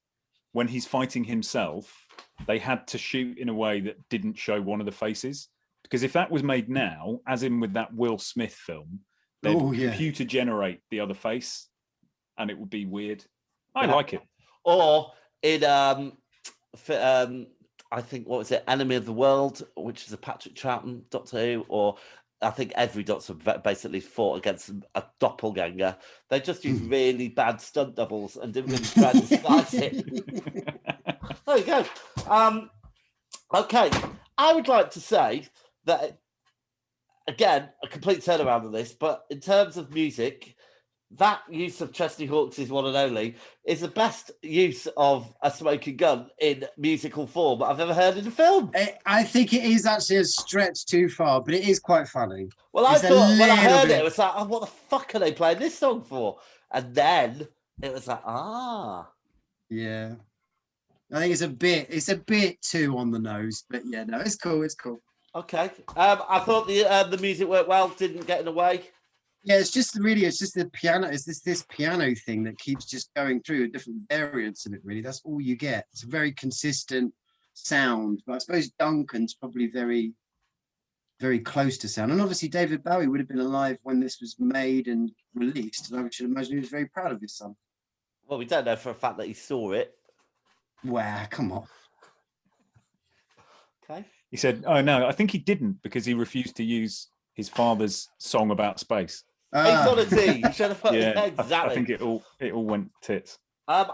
when he's fighting himself, they had to shoot in a way that didn't show one of the faces. Because if that was made now, as in with that Will Smith film, they'd computer generate the other face, and it would be weird. I like it. Or in I think what was it, Enemy of the World, which is a Patrick Troughton Doctor Who, or I think every Doctor basically fought against a doppelganger. They just used really bad stunt doubles and didn't really try to disguise it. There you go. Okay, I would like to say that again, a complete turnaround of this, but in terms of music, that use of Chesney Hawkes' One and Only is the best use of a smoking gun in musical form I've ever heard in a film. I think it is actually a stretch too far, but it is quite funny. Well, I thought when I heard it was like, oh, what the fuck are they playing this song for? And then it was like, yeah. I think it's a bit too on the nose, but yeah, no, it's cool. Okay. I thought the music worked well, didn't get in the way. Yeah, it's just the piano. It's this piano thing that keeps just going through different variants of it, really. That's all you get. It's a very consistent sound. But I suppose Duncan's probably very, very close to sound. And obviously David Bowie would have been alive when this was made and released. And I should imagine he was very proud of his son. Well, we don't know for a fact that he saw it. Wow, come on. Okay. He said, "Oh no, I think he didn't because he refused to use his father's song about space." He's on a T. You should have put exactly. I think it all went tits. I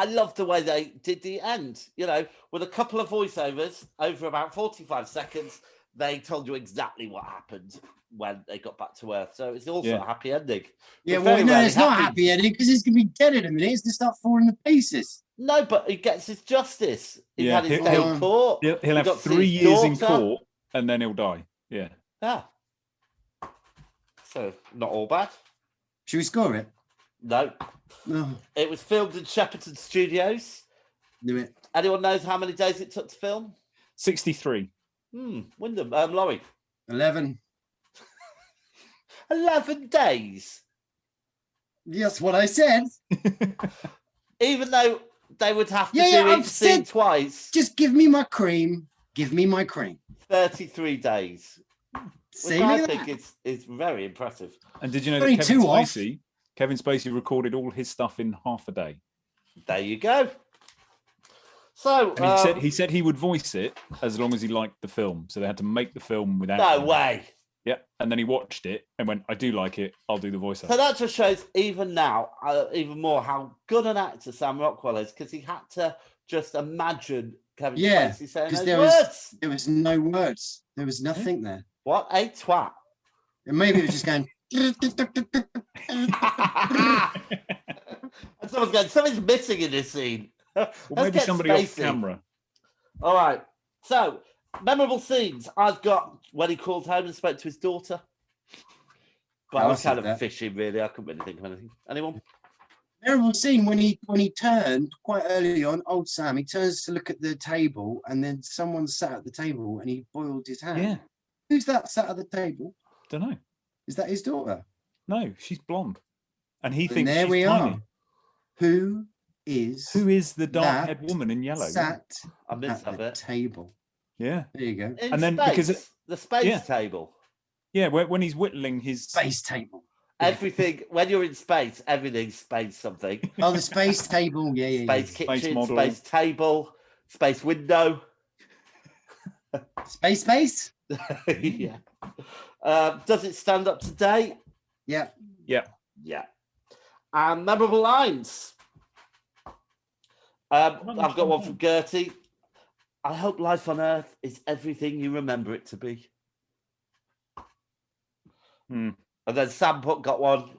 love the way they did the end. You know, with a couple of voiceovers over about 45 seconds, they told you exactly what happened when they got back to Earth. So it's also a happy ending. Yeah, well, no, it's not a happy ending because he's going to be dead in a minute. He's going to start falling to pieces. No, but he gets his justice. He had his day in court. He'll have 3 years in court and then he'll die. Yeah. Yeah. So, not all bad. Should we score it? No. It was filmed in Shepperton Studios. Knew it. Anyone knows how many days it took to film? 63. Wyndham, Laurie. 11. 11 days. That's what I said. Even though they would have to do each scene twice. Just give me my cream. Give me my cream. 33 days. Which I think is very impressive. And did you know that Kevin Spacey recorded all his stuff in half a day? There you go. So and he said he would voice it as long as he liked the film. So they had to make the film without. No way. Yeah, and then he watched it and went, I do like it, I'll do the voiceover. So that just shows, even now, even more how good an actor Sam Rockwell is, because he had to just imagine Kevin Spacey saying those words. There was no words. There was nothing there. What a twat. And maybe it was just going... And someone's going, something's missing in this scene. Or maybe somebody off camera. All right. So, memorable scenes. I've got when he called home and spoke to his daughter. But I was kind of fishing, really. I couldn't really think of anything. Anyone? Memorable scene when he turned quite early on. Old Sam. He turns to look at the table, and then someone sat at the table, and he boiled his hand. Yeah. Who's that sat at the table? Don't know. Is that his daughter? No, she's blonde, and he thinks there she's we tiny. are. Who is the dark-haired woman in yellow? Sat I missed at that the table. Yeah. There you go. In and then space, because the space table. Yeah, when he's whittling his space table. Everything when you're in space, everything's space something. Oh, the space table. Yeah. Space kitchen, space table, space window. Space. Yeah. Does it stand up to date? Yeah. Memorable lines. I've got one from Gertie. I hope life on Earth is everything you remember it to be. And then Sam got one.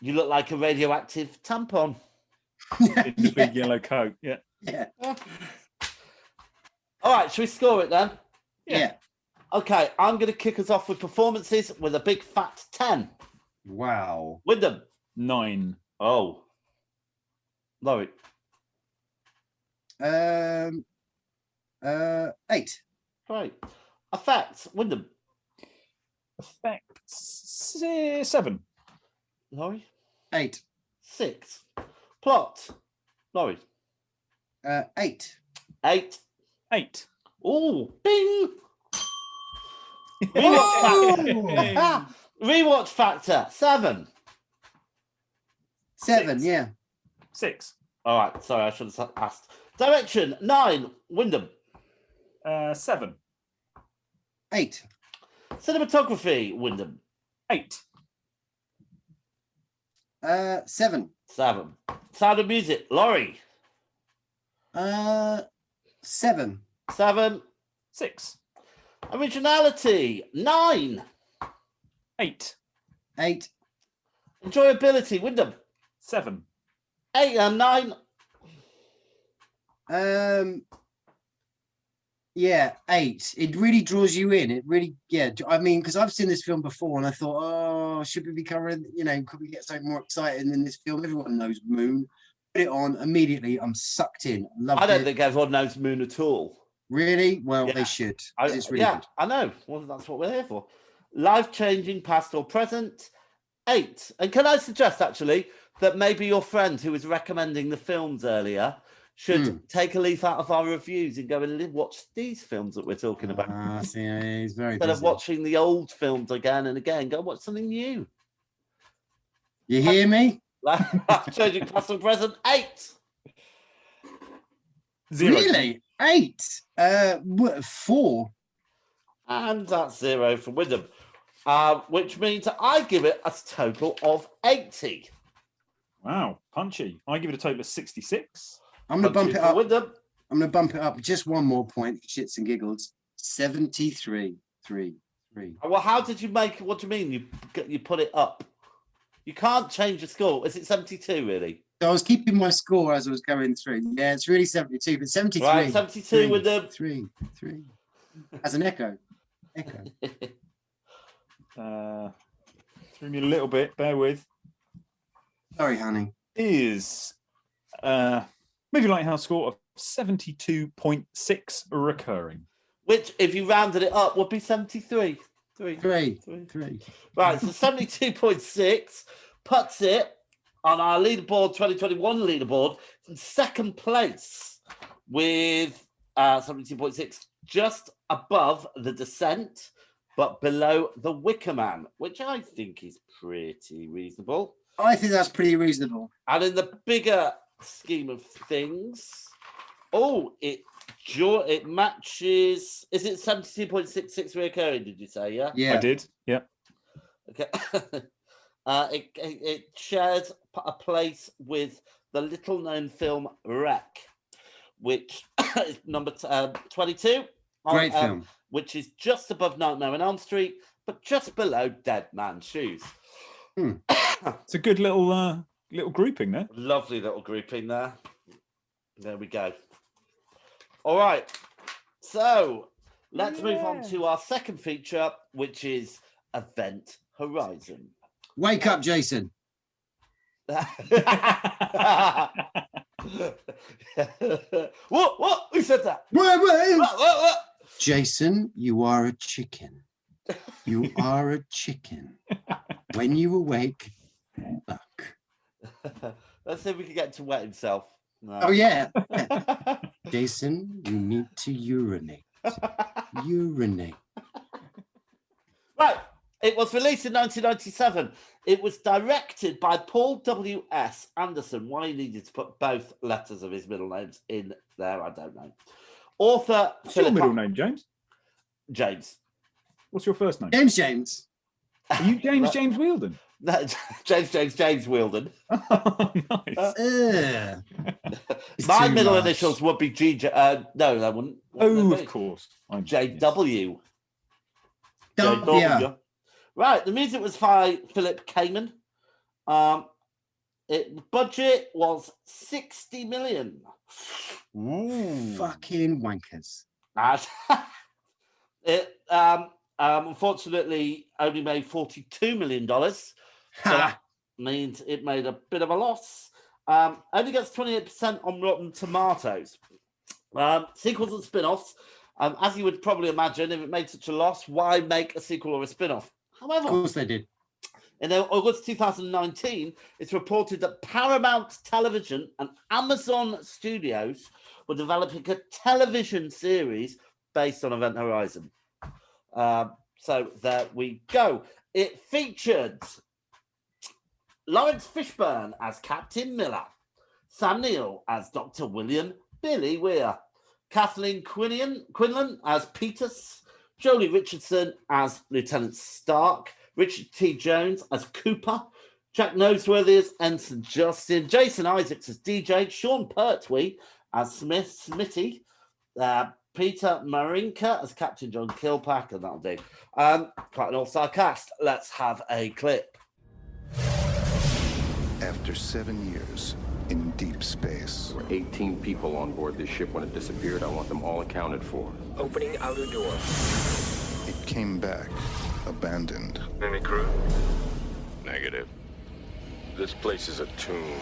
You look like a radioactive tampon. In the big yellow coat. Yeah. All right, shall we score it then? Yeah. Okay, I'm going to kick us off with performances with a big fat 10. Wow. Wyndham. 9. Oh. Laurie. 8. Right. Effects. Wyndham. Effects. 7. Laurie. 8. 6. Plot. Laurie. 8. 8. 8. Oh, bing. Rewatch factor. 7. 7. Yeah. 6. All right. Sorry, I should have asked. Direction. 9. Wyndham. 7. 8. Cinematography. Wyndham. 8. 7. 7. Sound of music. Laurie. 7. 7. 6. Originality. 9. 8. 8. Enjoyability. Wyndham. 7. 8 and 9. Yeah, 8. It really draws you in. It really, I mean, because I've seen this film before and I thought, oh, should we be covering, could we get something more exciting in this film? Everyone knows Moon. Put it on immediately. I'm sucked in. I don't think everyone knows Moon at all. Really? Well, they should. It's really good. I know. Well, that's what we're here for. Life-changing, past or present. 8. And can I suggest, actually, that maybe your friend who was recommending the films earlier should take a leaf out of our reviews and go and watch these films that we're talking about. He's very Instead of watching the old films again and again, go watch something new. You hear me? Life-changing, past or present. 8. 0. Really? 8. 4. And that's 0 for Wyndham. Which means I give it a total of 80. Wow, punchy. I give it a total of 66. I'm going to bump it up. Wyndham. I'm going to bump it up just one more point for shits and giggles. 73. 3. Well, how did you make it? What do you mean? You put it up? You can't change the score. Is it 72, really? So I was keeping my score as I was going through. Yeah, it's really 72, but 73. Right, 72 with the 3. As an echo. Threw me a little bit. Bear with. Sorry, honey. Is Movie Lighthouse score of 72.6 recurring. Which, if you rounded it up, would be 73. 3. Right, so 72.6 puts it on our leaderboard, 2021 leaderboard, in second place with 72.6, just above The Descent, but below The Wicker Man, which I think is pretty reasonable. I think that's pretty reasonable. And in the bigger scheme of things, it It matches. Is it 72.66 reoccurring? Did you say? Yeah. I did. Yeah. Okay. It shares a place with the little-known film Wreck, which is number 22. Great film. Which is just above Nightmare on Elm Street, but just below Dead Man's Shoes. It's a good little grouping there. Lovely little grouping there. There we go. All right. So let's move on to our second feature, which is Event Horizon. Wake up, Jason. What? Who said that? What? Jason, you are a chicken. You are a chicken. When you awake, fuck. Let's see if we can get to wet himself. No. Oh, yeah. Jason, you need to urinate. Urinate. Right. It was released in 1997. It was directed by Paul W.S. Anderson. Why he needed to put both letters of his middle names in there, I don't know. Author... What's your middle name, James? James. What's your first name? James. Are you James Wielden? No, James Wielden. Oh, nice. My middle initials would be GJ. No, they wouldn't. Oh, of course. JW. Yeah. Right, the music was by Philip Kamen. Budget was 60 million. Ooh. Fucking wankers. It unfortunately only made $42 million. So that means it made a bit of a loss. Only gets 28% on Rotten Tomatoes. Sequels and spin-offs. As you would probably imagine, if it made such a loss, why make a sequel or a spin-off? However, of course they did. In August 2019, it's reported that Paramount Television and Amazon Studios were developing a television series based on Event Horizon. So there we go. It featured Lawrence Fishburne as Captain Miller, Sam Neill as Dr. William Billy Weir, Kathleen Quinlan as Peters, Jolie Richardson as Lieutenant Stark, Richard T. Jones as Cooper, Jack Noseworthy as Ensign Justin, Jason Isaacs as DJ, Sean Pertwee as Smitty, Peter Marinka as Captain John Kilpack, and that'll do. Quite an all-star cast. Let's have a clip. After 7 years in deep space. There were 18 people on board this ship when it disappeared. I want them all accounted for. Opening outer door. It came back, abandoned. Any crew? Negative. This place is a tomb.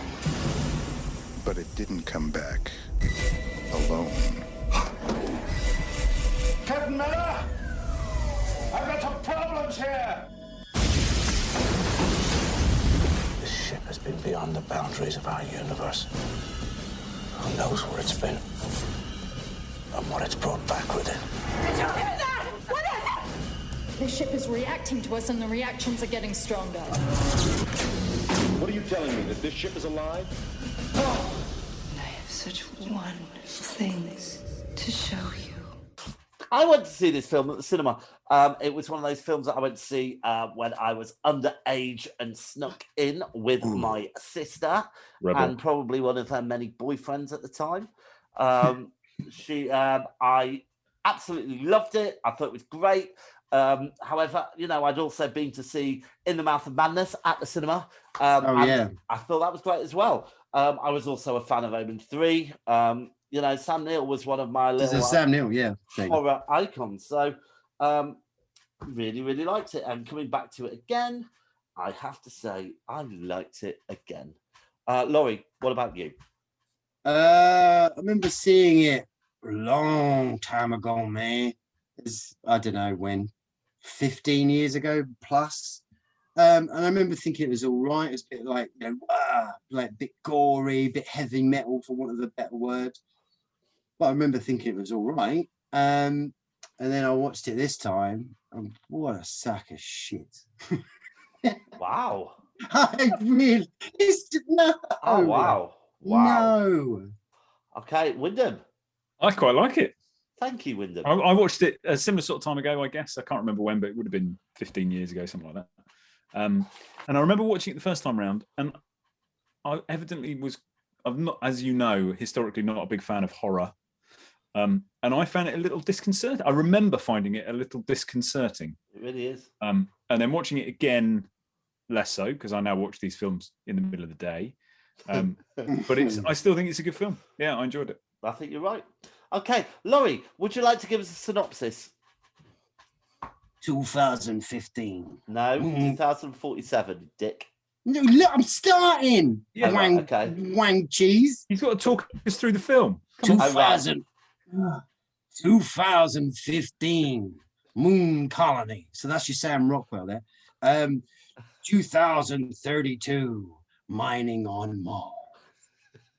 But it didn't come back alone. Captain Miller! I've got some problems here! This ship has been beyond the boundaries of our universe. Who knows where it's been? And what it's brought back with it. Did you hear that? What is it? The ship is reacting to us and the reactions are getting stronger. What are you telling me? That this ship is alive? Oh. I have such wonderful things to show you. I went to see this film at the cinema. It was one of those films that I went to see when I was underage and snuck in with my sister and probably one of her many boyfriends at the time. I absolutely loved it. I thought it was great. However, you know, I'd also been to see In the Mouth of Madness at the cinema. I thought that was great as well. I was also a fan of Omen 3. You know, Sam Neill was one of my little Sam Neill, horror icons. So really, really liked it. And coming back to it again, I have to say I liked it again. Laurie, what about you? I remember seeing it a long time ago, man. I don't know when, 15 years ago plus. And I remember thinking it was all right. It was a bit like, you know, like a bit gory, a bit heavy metal, for want of a better word. But I remember thinking it was all right. And then I watched it this time, and what a sack of shit. Wow. I really, no. Oh, wow. No. Okay, Wyndham. I quite like it. Thank you, Wyndham. I watched it a similar sort of time ago, I guess. I can't remember when, but it would have been 15 years ago, something like that. And I remember watching it the first time round, and I evidently I'm not, as you know, historically not a big fan of horror. And I found it a little disconcerting. I remember finding it a little disconcerting. It really is. And then watching it again, less so, because I now watch these films in the middle of the day. But I still think it's a good film. Yeah, I enjoyed it. I think you're right. Okay, Laurie, would you like to give us a synopsis? 2015. No, 2047, Dick. No, look, I'm starting. Yeah, Wang cheese. He's got to talk us through the film. 2015 Moon Colony. So that's your Sam Rockwell there. 2032 Mining on Mars.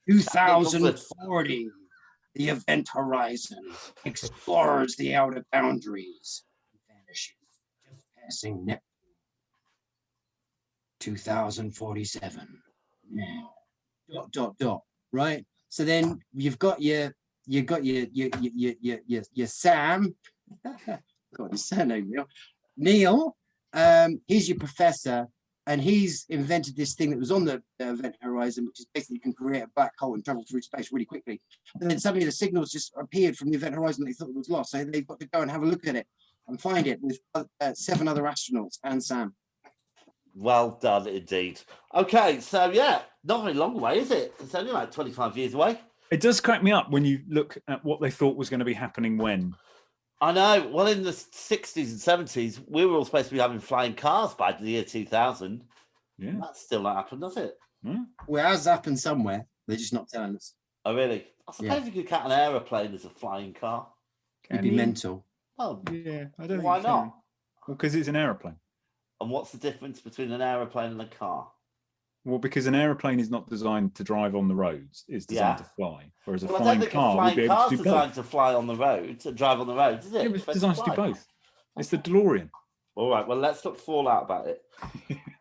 2040 the Event Horizon explores the outer boundaries and vanishes, just passing Neptune. 2047. Dot. Right. So then you've got your Sam. God, his surname Neil. He's your professor, and he's invented this thing that was on the Event Horizon, which is basically you can create a black hole and travel through space really quickly. And then suddenly the signals just appeared from the Event Horizon. They thought it was lost, so they've got to go and have a look at it and find it with 7 other astronauts and Sam. Well done indeed. Okay, so yeah, not very long away, is it? It's only like 25 years away. It does crack me up when you look at what they thought was going to be happening when. I know. Well, in the 60s and 70s, we were all supposed to be having flying cars by the year 2000. Yeah. That's still not happened, does it? Well, it has happened somewhere. They're just not telling us. Oh, really? I suppose you could count an aeroplane as a flying car. It'd be mental. Oh, yeah. I don't. Why not? Well, because it's an aeroplane. And what's the difference between an aeroplane and a car? Well, because an aeroplane is not designed to drive on the roads; it's designed to fly. Whereas a I flying don't think car would be able to do designed both. to fly on the road, to drive on the roads, is it? Yeah, it's designed to do both. It's the DeLorean. All right, well, let's not fall out about it.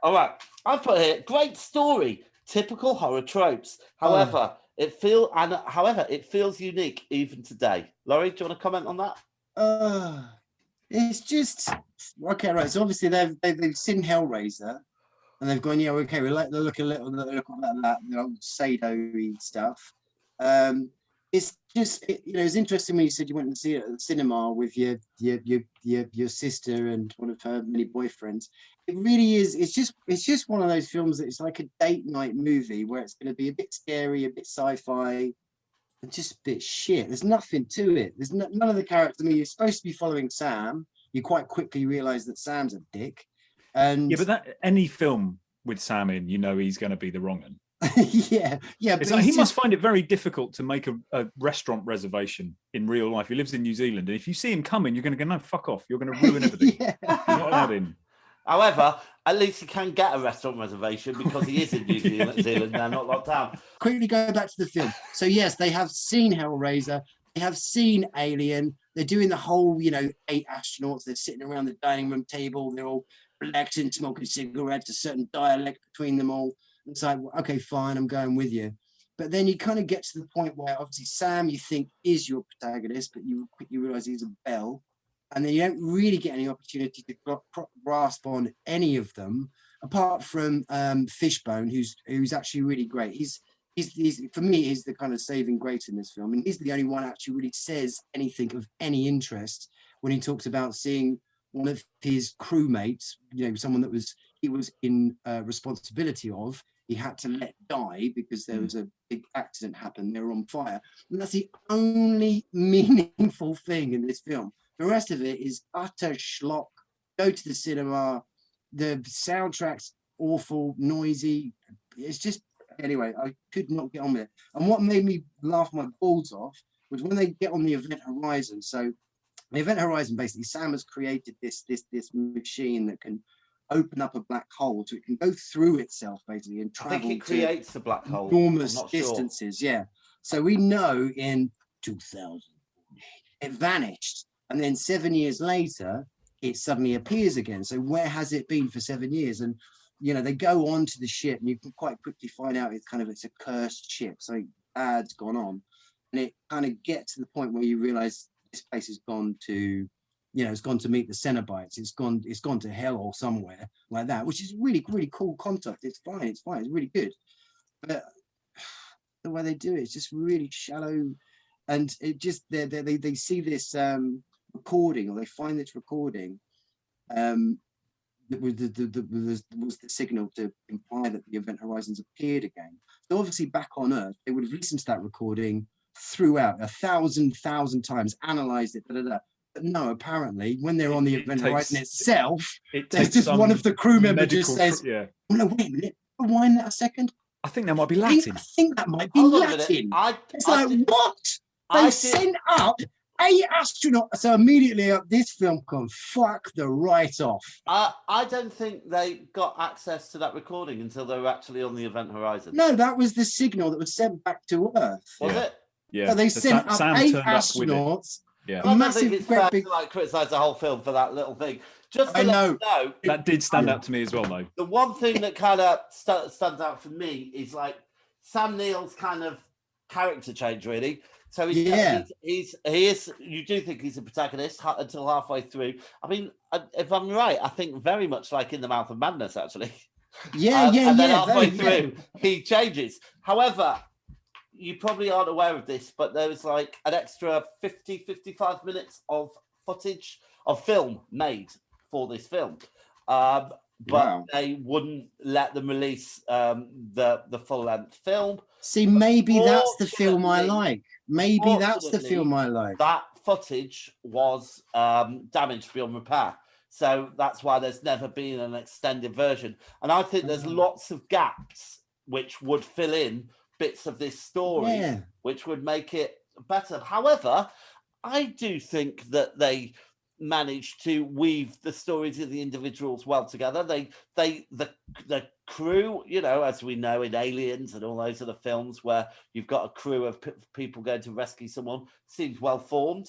All right, I've put here, great story, typical horror tropes. However, it feels unique even today. Laurie, do you want to comment on that? It's just okay, right? So obviously they've seen Hellraiser, and they've gone, yeah, okay, we like to look at that, Sado-y stuff. It's just, it's interesting when you said you went to see it at the cinema with your sister and one of her many boyfriends. It really is. It's just one of those films that it's like a date night movie where it's going to be a bit scary, a bit sci-fi, and just a bit shit. There's nothing to it. There's none of the characters. I mean, you're supposed to be following Sam. You quite quickly realise that Sam's a dick. And yeah, but any film with Sam in, he's going to be the wrong one. yeah. But he must find it very difficult to make a restaurant reservation in real life. He lives in New Zealand, and if you see him coming, you're going to go, no, fuck off. You're going to ruin everything. You're not allowed in. However, at least he can get a restaurant reservation because he is in New Zealand. They're not locked down. Quickly go back to the film. So yes, they have seen Hellraiser. They have seen Alien. They're doing the whole, 8 astronauts. They're sitting around the dining room table. They're all relaxing, smoking cigarettes, a certain dialect between them all. It's like, okay, fine, I'm going with you. But then you kind of get to the point where obviously Sam, you think, is your protagonist, but you quickly realize he's a bell. And then you don't really get any opportunity to grasp on any of them, apart from Fishbone, who's actually really great. He's for me, he's the kind of saving grace in this film. And he's the only one who actually really says anything of any interest when he talks about seeing one of his crewmates, someone that he was in responsibility of, he had to let die because there was a big accident happened. They were on fire. And that's the only meaningful thing in this film. The rest of it is utter schlock. Go to the cinema. The soundtrack's awful, noisy. It's just, anyway, I could not get on with it. And what made me laugh my balls off was when they get on the Event Horizon. So the Event Horizon, basically, Sam has created this machine that can open up a black hole, so it can go through itself basically and travel. I think it creates the black hole. Enormous distances, yeah. So we know in 2000 it vanished, and then 7 years later it suddenly appears again. So where has it been for 7 years? And they go onto the ship, and you can quite quickly find out it's a cursed ship. So bad's gone on. and it kind of gets to the point where you realize this place has gone to, it's gone to meet the Cenobites. It's gone to hell or somewhere like that, which is really, really cool concept. It's fine. It's really good. But the way they do it is just really shallow, and it just they see this recording, or they find this recording that was the signal to imply that the Event Horizons appeared again. So obviously back on Earth, they would have listened to that recording throughout 1,000 times, analysed it, But no, apparently, when they're on the Event Horizon itself, there's just one of the crew members just says, "Oh no, wait a minute, rewind that a second. I think that might be Latin. I think that might be Latin." What? They sent up 8 astronauts. So immediately, this film can fuck the right off. I don't think they got access to that recording until they were actually on the Event Horizon. No, that was the signal that was sent back to Earth. Was it? Yeah. So they sent up 8 astronauts. Yeah. I don't think it's fair to criticise the whole film for that little thing. Just to let you know, that did stand out to me as well, though. The one thing that kind of stands out for me is like Sam Neill's kind of character change, really. So he is. You do think he's a protagonist until halfway through. I mean, if I'm right, I think very much like In the Mouth of Madness, actually. And then halfway through, he changes. However, you probably aren't aware of this, but there was like an extra 55 minutes of footage of film made for this film. But they wouldn't let them release the full-length film. See, maybe that's the film I like. Maybe that's the film I like. That footage was damaged beyond repair. So that's why there's never been an extended version. And I think there's lots of gaps which would fill in bits of this story, which would make it better. However, I do think that they managed to weave the stories of the individuals well together. The crew, as we know in Aliens and all those other films where you've got a crew of people going to rescue someone, seems well formed.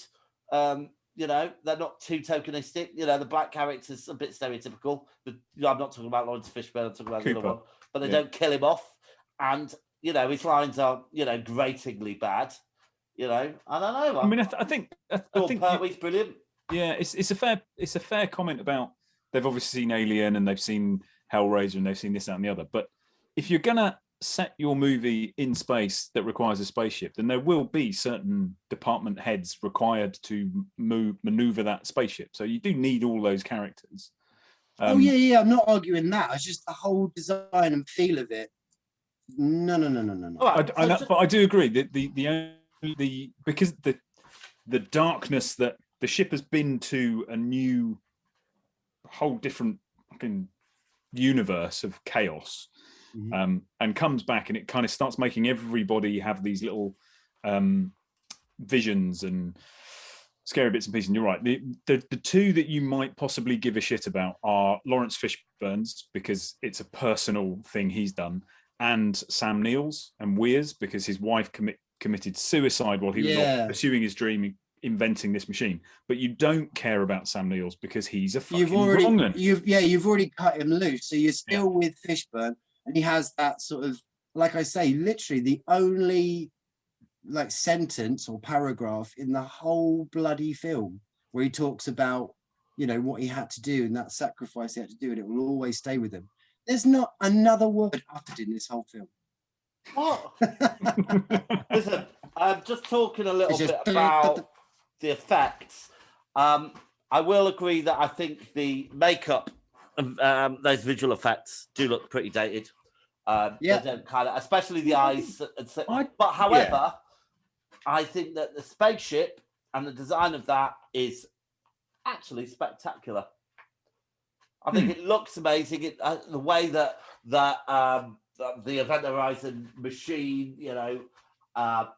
They're not too tokenistic. The black character's a bit stereotypical. I'm not talking about Lawrence Fishburne, I'm talking about the other one. But they don't kill him off. And, his lines are, gratingly bad. I don't know. I mean, I think Pertwee's brilliant. Yeah, it's a fair comment about they've obviously seen Alien and they've seen Hellraiser and they've seen this, that, and the other. But if you're gonna set your movie in space that requires a spaceship, then there will be certain department heads required to maneuver that spaceship. So you do need all those characters. I'm not arguing that. It's just the whole design and feel of it. No. Right, but I do agree that because the darkness that the ship has been to a whole different fucking universe of chaos, and comes back, and it kind of starts making everybody have these little visions and scary bits and pieces. And you're right. The two that you might possibly give a shit about are Lawrence Fishburne's, because it's a personal thing he's done, and Sam Neill's and Weir's, because his wife committed suicide while he was off pursuing his dream, inventing this machine. But you don't care about Sam Neill's because he's a fucking wrong'un. You've already cut him loose, so you're still with Fishburne, and he has that sort of, like I say, literally the only like sentence or paragraph in the whole bloody film where he talks about what he had to do and that sacrifice he had to do, and it will always stay with him. There's not another word uttered in this whole film. What? Listen, I'm just talking a little bit about the effects. I will agree that I think the makeup, those visual effects, do look pretty dated. They don't especially the eyes. But however, I think that the spaceship and the design of that is actually spectacular. I think it looks amazing. The way that the Event Horizon machine,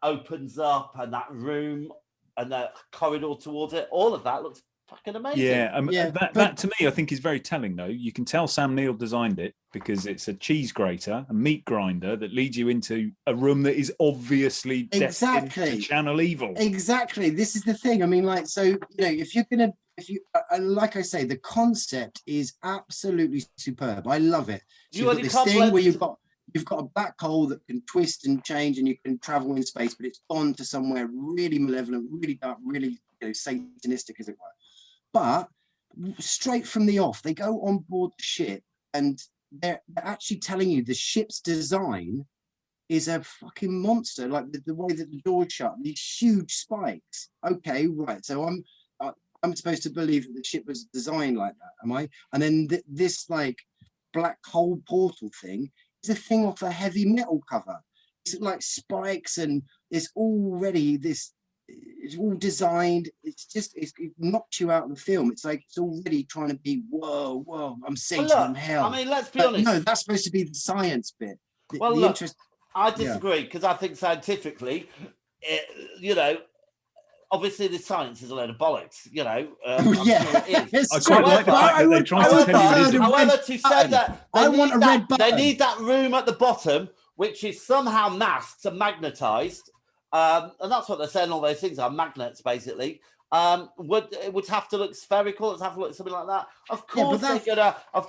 opens up, and that room and the corridor towards it, all of that looks fucking amazing. That to me, I think, is very telling, though. You can tell Sam Neill designed it because it's a cheese grater, a meat grinder that leads you into a room that is obviously destined to channel evil. Exactly. This is the thing. I mean, like I say, the concept is absolutely superb. I love it. So you've got this thing where you've you've got a black hole that can twist and change, and you can travel in space, but it's gone to somewhere really malevolent, really dark, really satanistic, as it were. But straight from the off, they go on board the ship, and they're actually telling you the ship's design is a fucking monster. Like the way that the doors shut, these huge spikes. Okay, right. So I'm supposed to believe that the ship was designed like that, am I? And then this like black hole portal thing is a thing off a heavy metal cover. It's like spikes, and it's already this. It's all designed. It's just it knocks you out of the film. It's like it's already trying to be whoa. I'm Satan from hell. I mean, let's be honest. No, that's supposed to be the science bit. I disagree because I think scientifically, obviously the science is a load of bollocks. Yeah, sure it is. I quite like the fact that they try to tell you it isn't. However, to say that I want a red button. They need that room at the bottom, which is somehow masked and magnetized. And that's what they're saying. All those things are magnets, basically. It would have to look spherical. It would have to look something like that. Of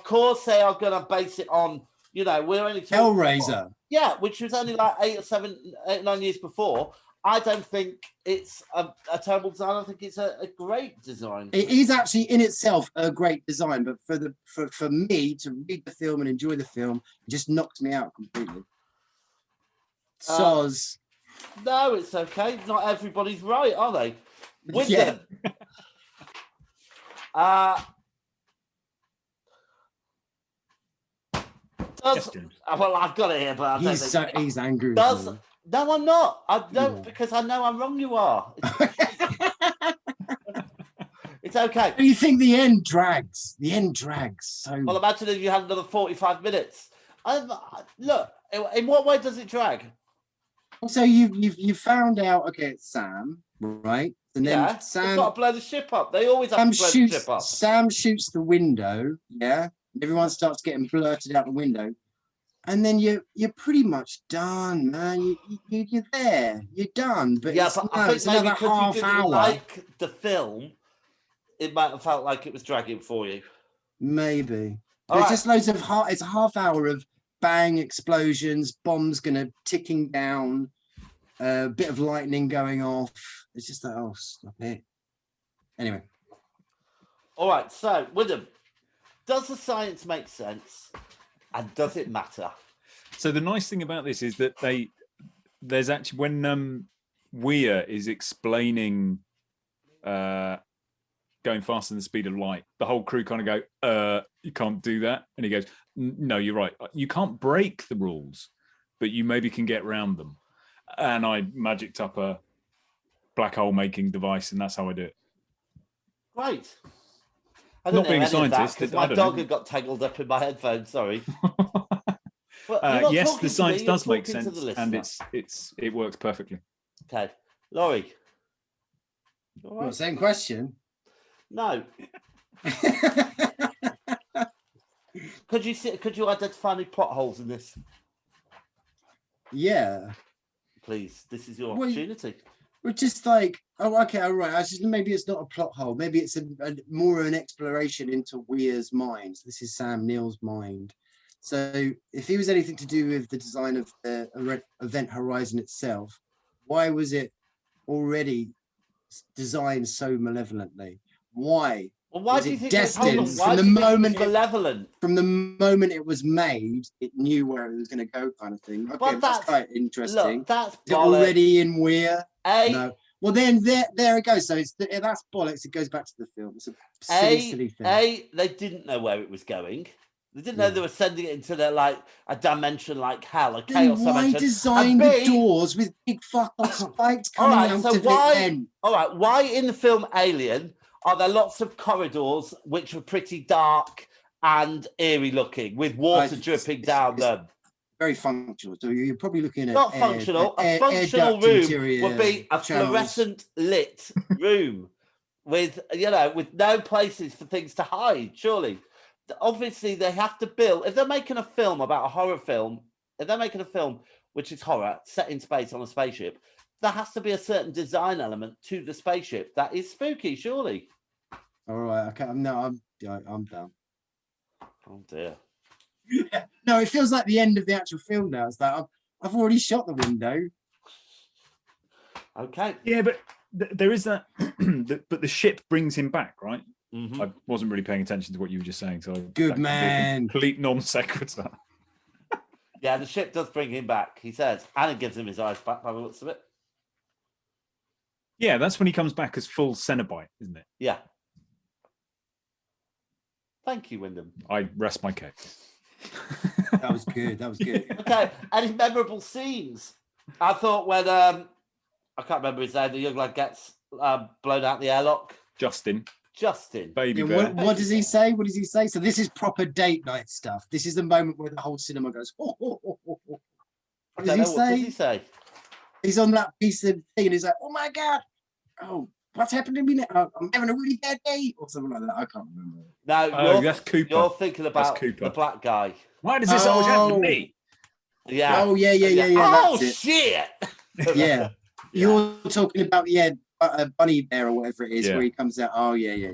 course, they are gonna base it on. We're only Hellraiser. Yeah, which was only like 8 or 9 years before. I don't think it's a terrible design. I think it's a great design. It is actually in itself a great design, but for me to read the film and enjoy the film, it just knocked me out completely. No, it's okay. Not everybody's right, are they? Yeah. Well, I've got it here, but I don't think he's angry. No, I'm not. I don't because I know how wrong you are. It's okay. Do you think the end drags? The end drags so. Well, imagine if you had another 45 minutes. Look, in what way does it drag? So you found out. Okay, it's Sam, right? And then Sam. They've got to blow the ship up. They always have to blow the ship up. Sam shoots the window. Yeah. Everyone starts getting blurted out the window, and then you're pretty much done, man. You're there, you're done. But I think it's another half you hour. Like the film, it might have felt like it was dragging for you. Maybe there's just loads of it's a half hour of bang explosions, bombs ticking down, a bit of lightning going off. It's just like, oh, stop it. Anyway, all right. So, William. Does the science make sense, and does it matter? So the nice thing about this is that there's actually when Weir is explaining going faster than the speed of light, the whole crew kind of go, you can't do that, and he goes, no, you're right, you can't break the rules, but you maybe can get around them. And I magicked up a black hole making device, and that's how I do it. Great. Not being a scientist, my dog had got tangled up in my headphones. Sorry. Yes, the science does make sense, and it works perfectly. Okay, Laurie. Right? Same question. No. Could you identify any plot holes in this? Yeah. Please, this is your opportunity. We're just like, oh, okay, all right. Maybe it's not a plot hole. Maybe it's more an exploration into Weir's mind. This is Sam Neill's mind. So if he was anything to do with the design of the Event Horizon itself, why was it already designed so malevolently? Why? Well, why do you think destined from the moment malevolent? From the moment it was made, it knew where it was going to go, kind of thing. Okay, well, that's quite interesting. Look, that's already in Weir. No. Well, then there it goes. So that's bollocks. It goes back to the film. It's a silly thing. They didn't know where it was going. They didn't know they were sending it into a dimension like hell, a chaos dimension. Why design the doors with big fucking spikes coming out to the end? All right, why in the film Alien are there lots of corridors which are pretty dark and eerie looking with water dripping down them? Very functional. So you're probably looking at not functional. A functional room would be a fluorescent lit room with no places for things to hide. Surely, obviously, they have to build. If they're making a film about a horror film, if they're making a film which is horror set in space on a spaceship, there has to be a certain design element to the spaceship that is spooky. Surely. All right. Okay. I'm down. Oh dear. No, it feels like the end of the actual film now. It's like I've already shot the window. Okay. Yeah, but there is that. But the ship brings him back, right? Mm-hmm. I wasn't really paying attention to what you were just saying, so good man. Complete non sequitur. Yeah, the ship does bring him back. He says, and it gives him his eyes back by the looks of it. Yeah, that's when he comes back as full Cenobite, isn't it? Yeah. Thank you, Wyndham. I rest my case. That was good. Okay, any memorable scenes? I thought when I can't remember his name, the young lad gets blown out the airlock. Justin. Baby bear. What does he say? What does he say? So this is proper date night stuff. This is the moment where the whole cinema goes, oh. What does he say? What does he say? He's on that piece of thing and he's like, oh my God. Oh, what's happened to me now? I'm having a really bad day or something like that. I can't remember. No, that's Cooper. You're thinking about the black guy. Why does this always happen to me? Yeah. Oh, yeah. Oh, that's shit. Yeah. You're talking about, Bunny Bear or whatever it is, where he comes out. Oh, yeah.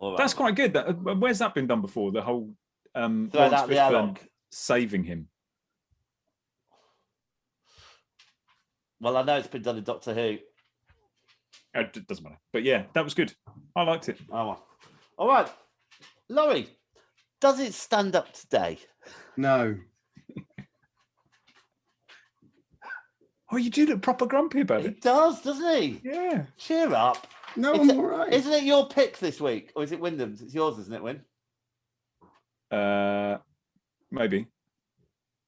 Right. That's quite good. Where's that been done before? The whole Lawrence Fishburne saving him. Well, I know it's been done in Doctor Who. It doesn't matter. But yeah, that was good. I liked it. Oh, all right. Laurie, does it stand up today? No. Oh, you do look proper grumpy about it. He does, doesn't he? Yeah. Cheer up. No, I'm all right. Isn't it your pick this week? Or is it Wyndham's? It's yours, isn't it, Wyn? Maybe.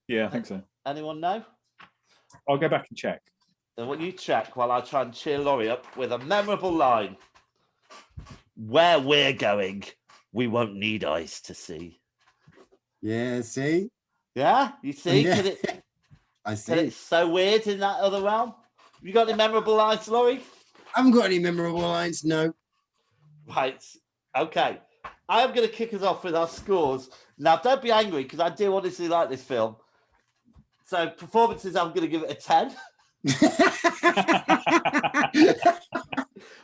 Yeah, I think so. Anyone know? I'll go back and check. Then what you check while I try and cheer Laurie up with a memorable line. Where we're going, we won't need eyes to see. Yeah, see? Yeah, you see? Yeah. I see. It's so weird in that other realm. You got any memorable lines, Laurie? I haven't got any memorable lines, no. Right. Okay. I am going to kick us off with our scores. Now, don't be angry, because I do honestly like this film. So, performances, I'm going to give it a 10.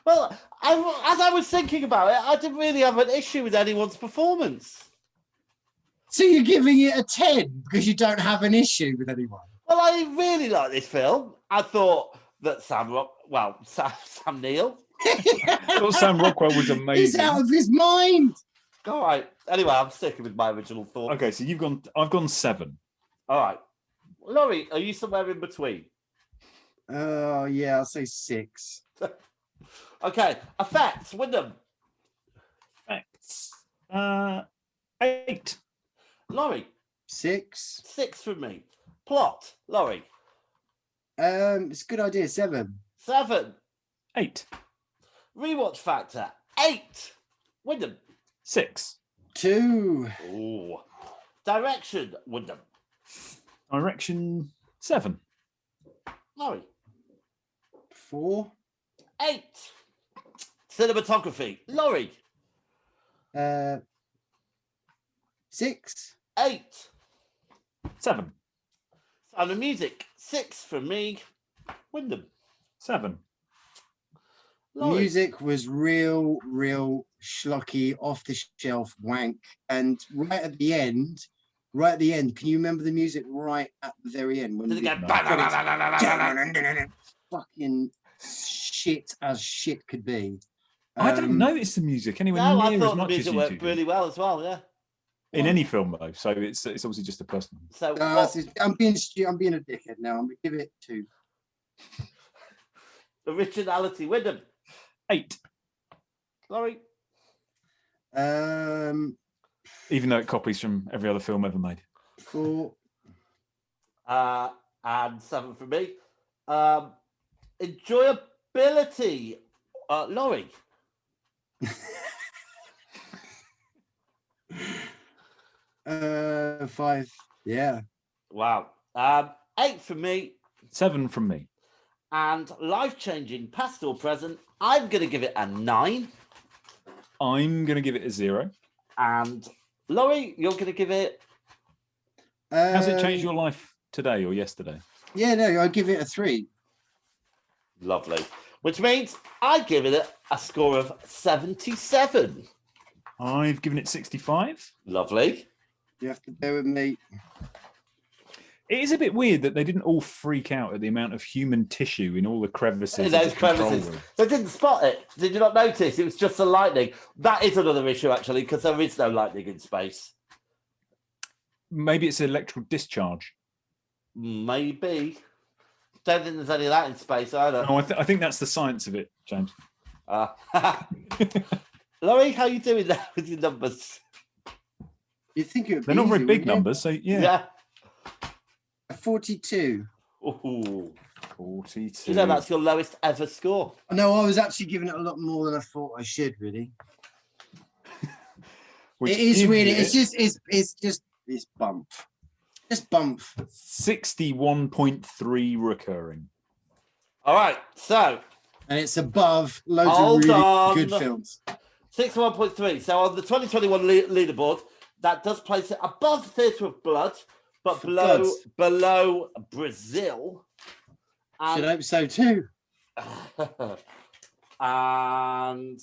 Well, as I was thinking about it, I didn't really have an issue with anyone's performance. So you're giving it a 10 because you don't have an issue with anyone? Well, I really like this film. I thought that Sam Neill. I thought Sam Rockwell was amazing. He's out of his mind. All right. Anyway, I'm sticking with my original thought. Okay, so I've gone 7. All right. Laurie, are you somewhere in between? Oh, yeah, I'll say 6. Okay. Effects, Wyndham. Effects. 8. Laurie. 6. 6 from me. Plot, Laurie. It's a good idea. 7. 7. 8. Rewatch factor. 8. Wyndham. 6. 2. Ooh. Direction, Wyndham. Direction 7. Laurie. 4. 8. Cinematography, Laurie. 6. 8. 7. Sound of music, 6 from me. Wyndham. 7. Laurie. Music was real schlocky, off the shelf wank, and right at the end, can you remember the music right at the very end when did it go fucking shit as shit could be? I don't notice the music anywhere near as much as you do. I thought the music worked really well as well. Yeah. In any film though, so it's obviously just a personal. So I'm being a dickhead now. I'm gonna give it 2. Originality, Wyndham. 8. Laurie. Even though it copies from every other film ever made. 4. And 7 for me. Enjoyability, Laurie. 5. Yeah. Wow. 8 for me. 7 from me. And life-changing, past or present, I'm going to give it a 9. I'm going to give it a 0. And Laurie, you're going to give it... Has it changed your life today or yesterday? Yeah, no, I'll give it a 3. Lovely. Which means I give it a score of 77. I've given it 65. Lovely. You have to bear with me. It is a bit weird that they didn't all freak out at the amount of human tissue in all the crevices. In those crevices. They didn't spot it. Did you not notice? It was just the lightning. That is another issue, actually, because there is no lightning in space. Maybe it's electrical discharge. Maybe. Don't think there's any of that in space either. No, I think that's the science of it, James. Laurie, how are you doing there with your numbers? You think it would They're be not very easy, big wouldn't it? numbers, so yeah. 42. Ooh. 42. You know that's your lowest ever score. No, I was actually giving it a lot more than I thought I should, really. Which it is really, it, it's bump. Just bump. 61.3 recurring. All right, so. And it's above loads of really good films. 61.3. So on the 2021 leaderboard, that does place it above Theatre of Blood, but below Brazil. Should hope so too. And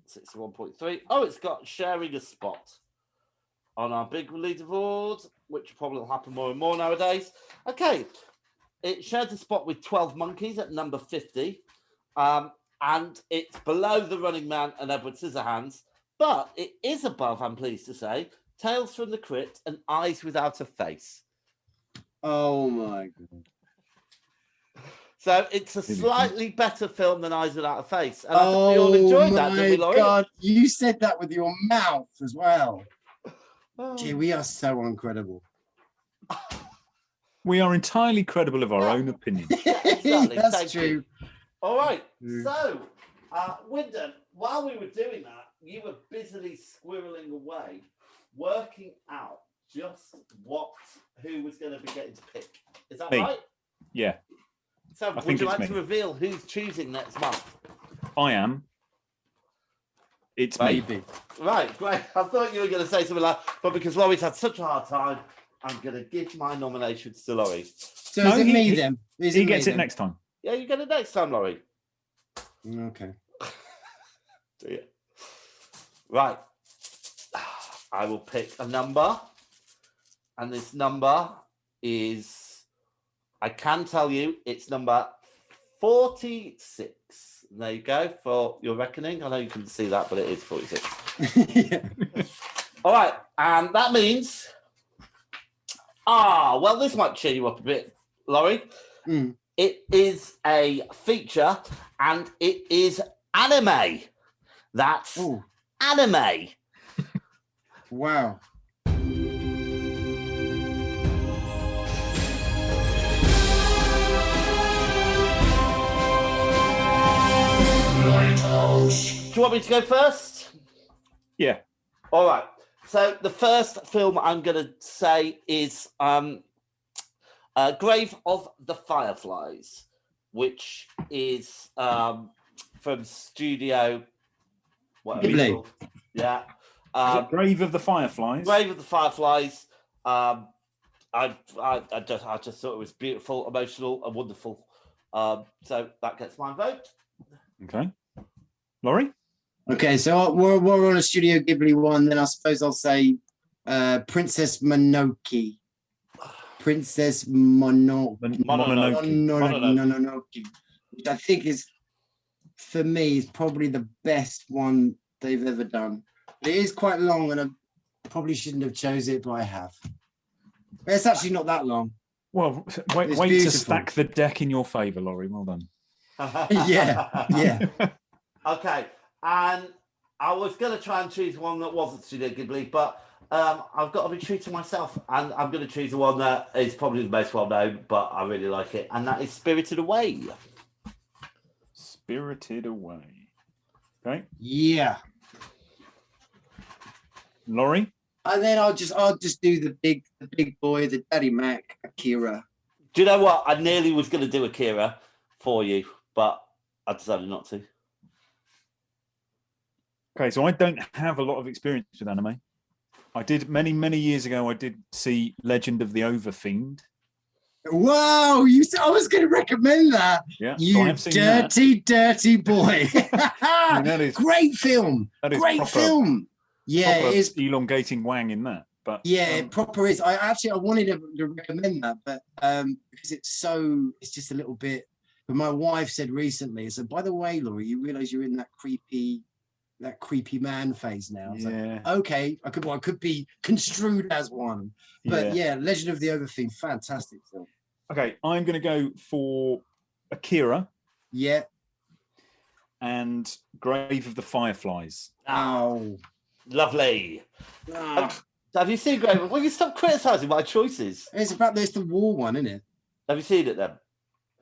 61.3. Oh, it's got sharing a spot on our big leaderboard, which probably will happen more and more nowadays. Okay, it shared a spot with 12 Monkeys at number 50. And it's below The Running Man and Edward Scissorhands, but it is above, I'm pleased to say, Tales from the Crypt and Eyes Without a Face. Oh my God. So it's a slightly better film than Eyes Without a Face. And I think we all enjoyed that, didn't we, Laurie? God, you said that with your mouth as well. Gee, we are so incredible. We are entirely credible of our own opinion. Exactly. That's true. All right. So, Wyndham, while we were doing that, you were busily squirreling away, working out just who was going to be getting to pick. Is that right? Yeah. So, would you like to reveal who's choosing next month? I am. It's Baby. me. Right, great. I thought you were going to say something like, but because Laurie's had such a hard time, I'm going to give my nominations to Laurie. So is it me then? He gets it next time. Yeah, you get it next time, Laurie. Okay. Dear. Right. I will pick a number. And this number is, I can tell you, it's number 46. There you go for your reckoning. I know you can see that, but it is 46. Yeah. All right. And that means, well, this might cheer you up a bit, Laurie. Mm. It is a feature and it is anime. That's anime. Wow. Do you want me to go first? Yeah. All right. So the first film I'm going to say is Grave of the Fireflies, which is from Studio Ghibli. Yeah. Grave of the Fireflies. Grave of the Fireflies. I just thought it was beautiful, emotional, and wonderful. So that gets my vote. Okay. Laurie? Okay, so we're on a Studio Ghibli one, then I suppose I'll say Princess Mononoke. Princess Mononoke, which I think is, for me, is probably the best one they've ever done. It is quite long, and I probably shouldn't have chose it, but I have. But it's actually not that long. Well, wait to stack the deck in your favour, Laurie. Well done. Yeah. Okay, and I was going to try and choose one that wasn't Studio Ghibli, but I've got to be true to myself, and I'm going to choose the one that is probably the most well-known, but I really like it, and that is Spirited Away. Spirited Away. Okay. Yeah. Laurie? And then I'll just do the big boy, the Daddy Mac, Akira. Do you know what? I nearly was going to do Akira for you, but I decided not to. Okay, so I don't have a lot of experience with anime. I did many years ago. I did see Legend of the Overfiend. Wow, I was going to recommend that. Yeah, you so dirty boy. That is, great film. That is great proper, film. Yeah, proper it is elongating wang in that. But yeah, it proper is. I wanted to recommend that, but because it's just a little bit. But my wife said recently, so by the way, Laurie, you realise you're in that creepy man phase now. I was like, okay, I could be construed as one. But yeah, Legend of the Overfiend, fantastic film. Okay, I'm going to go for Akira. Yeah. And Grave of the Fireflies. Oh, lovely. Have you seen Grave? Will you stop criticising my choices? It's the war one, isn't it? Have you seen it then?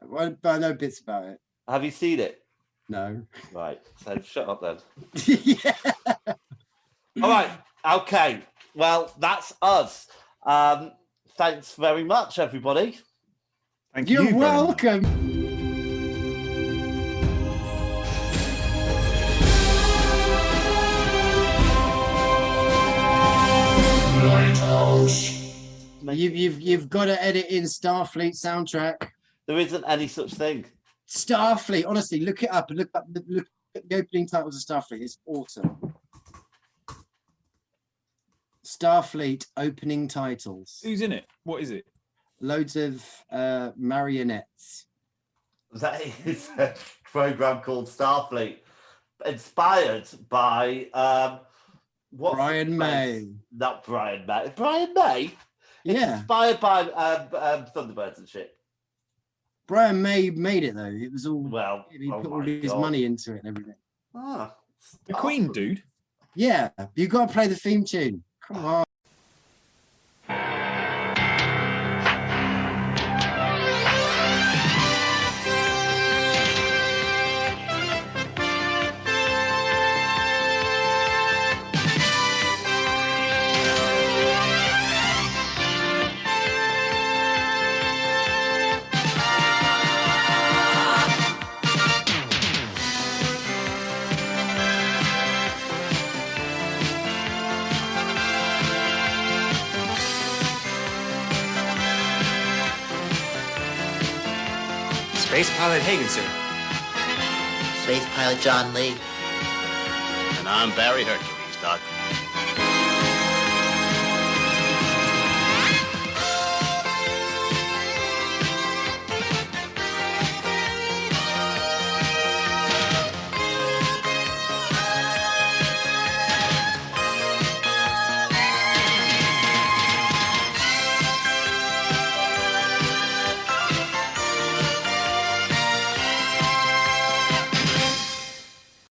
Well, I know bits about it. Have you seen it? No. Right. So shut up then. All right. Okay. Well, that's us. Thanks very much, everybody. Thank you. You're welcome. You've got to edit in Starfleet soundtrack. There isn't any such thing. Starfleet, honestly, look it up and look at the opening titles of Starfleet. It's awesome. Starfleet opening titles. Who's in it? What is it? Loads of marionettes. That is a program called Starfleet, inspired by Brian May. Not Brian May. Brian May. Yeah. It's inspired by Thunderbirds and shit. Brian May made it though. It was all he put all his God. money into it and everything. The Queen, dude. Yeah, you got to play the theme tune. Come on. Space Pilot Hagen, sir. Space Pilot John Lee. And I'm Barry Hercules, Doc.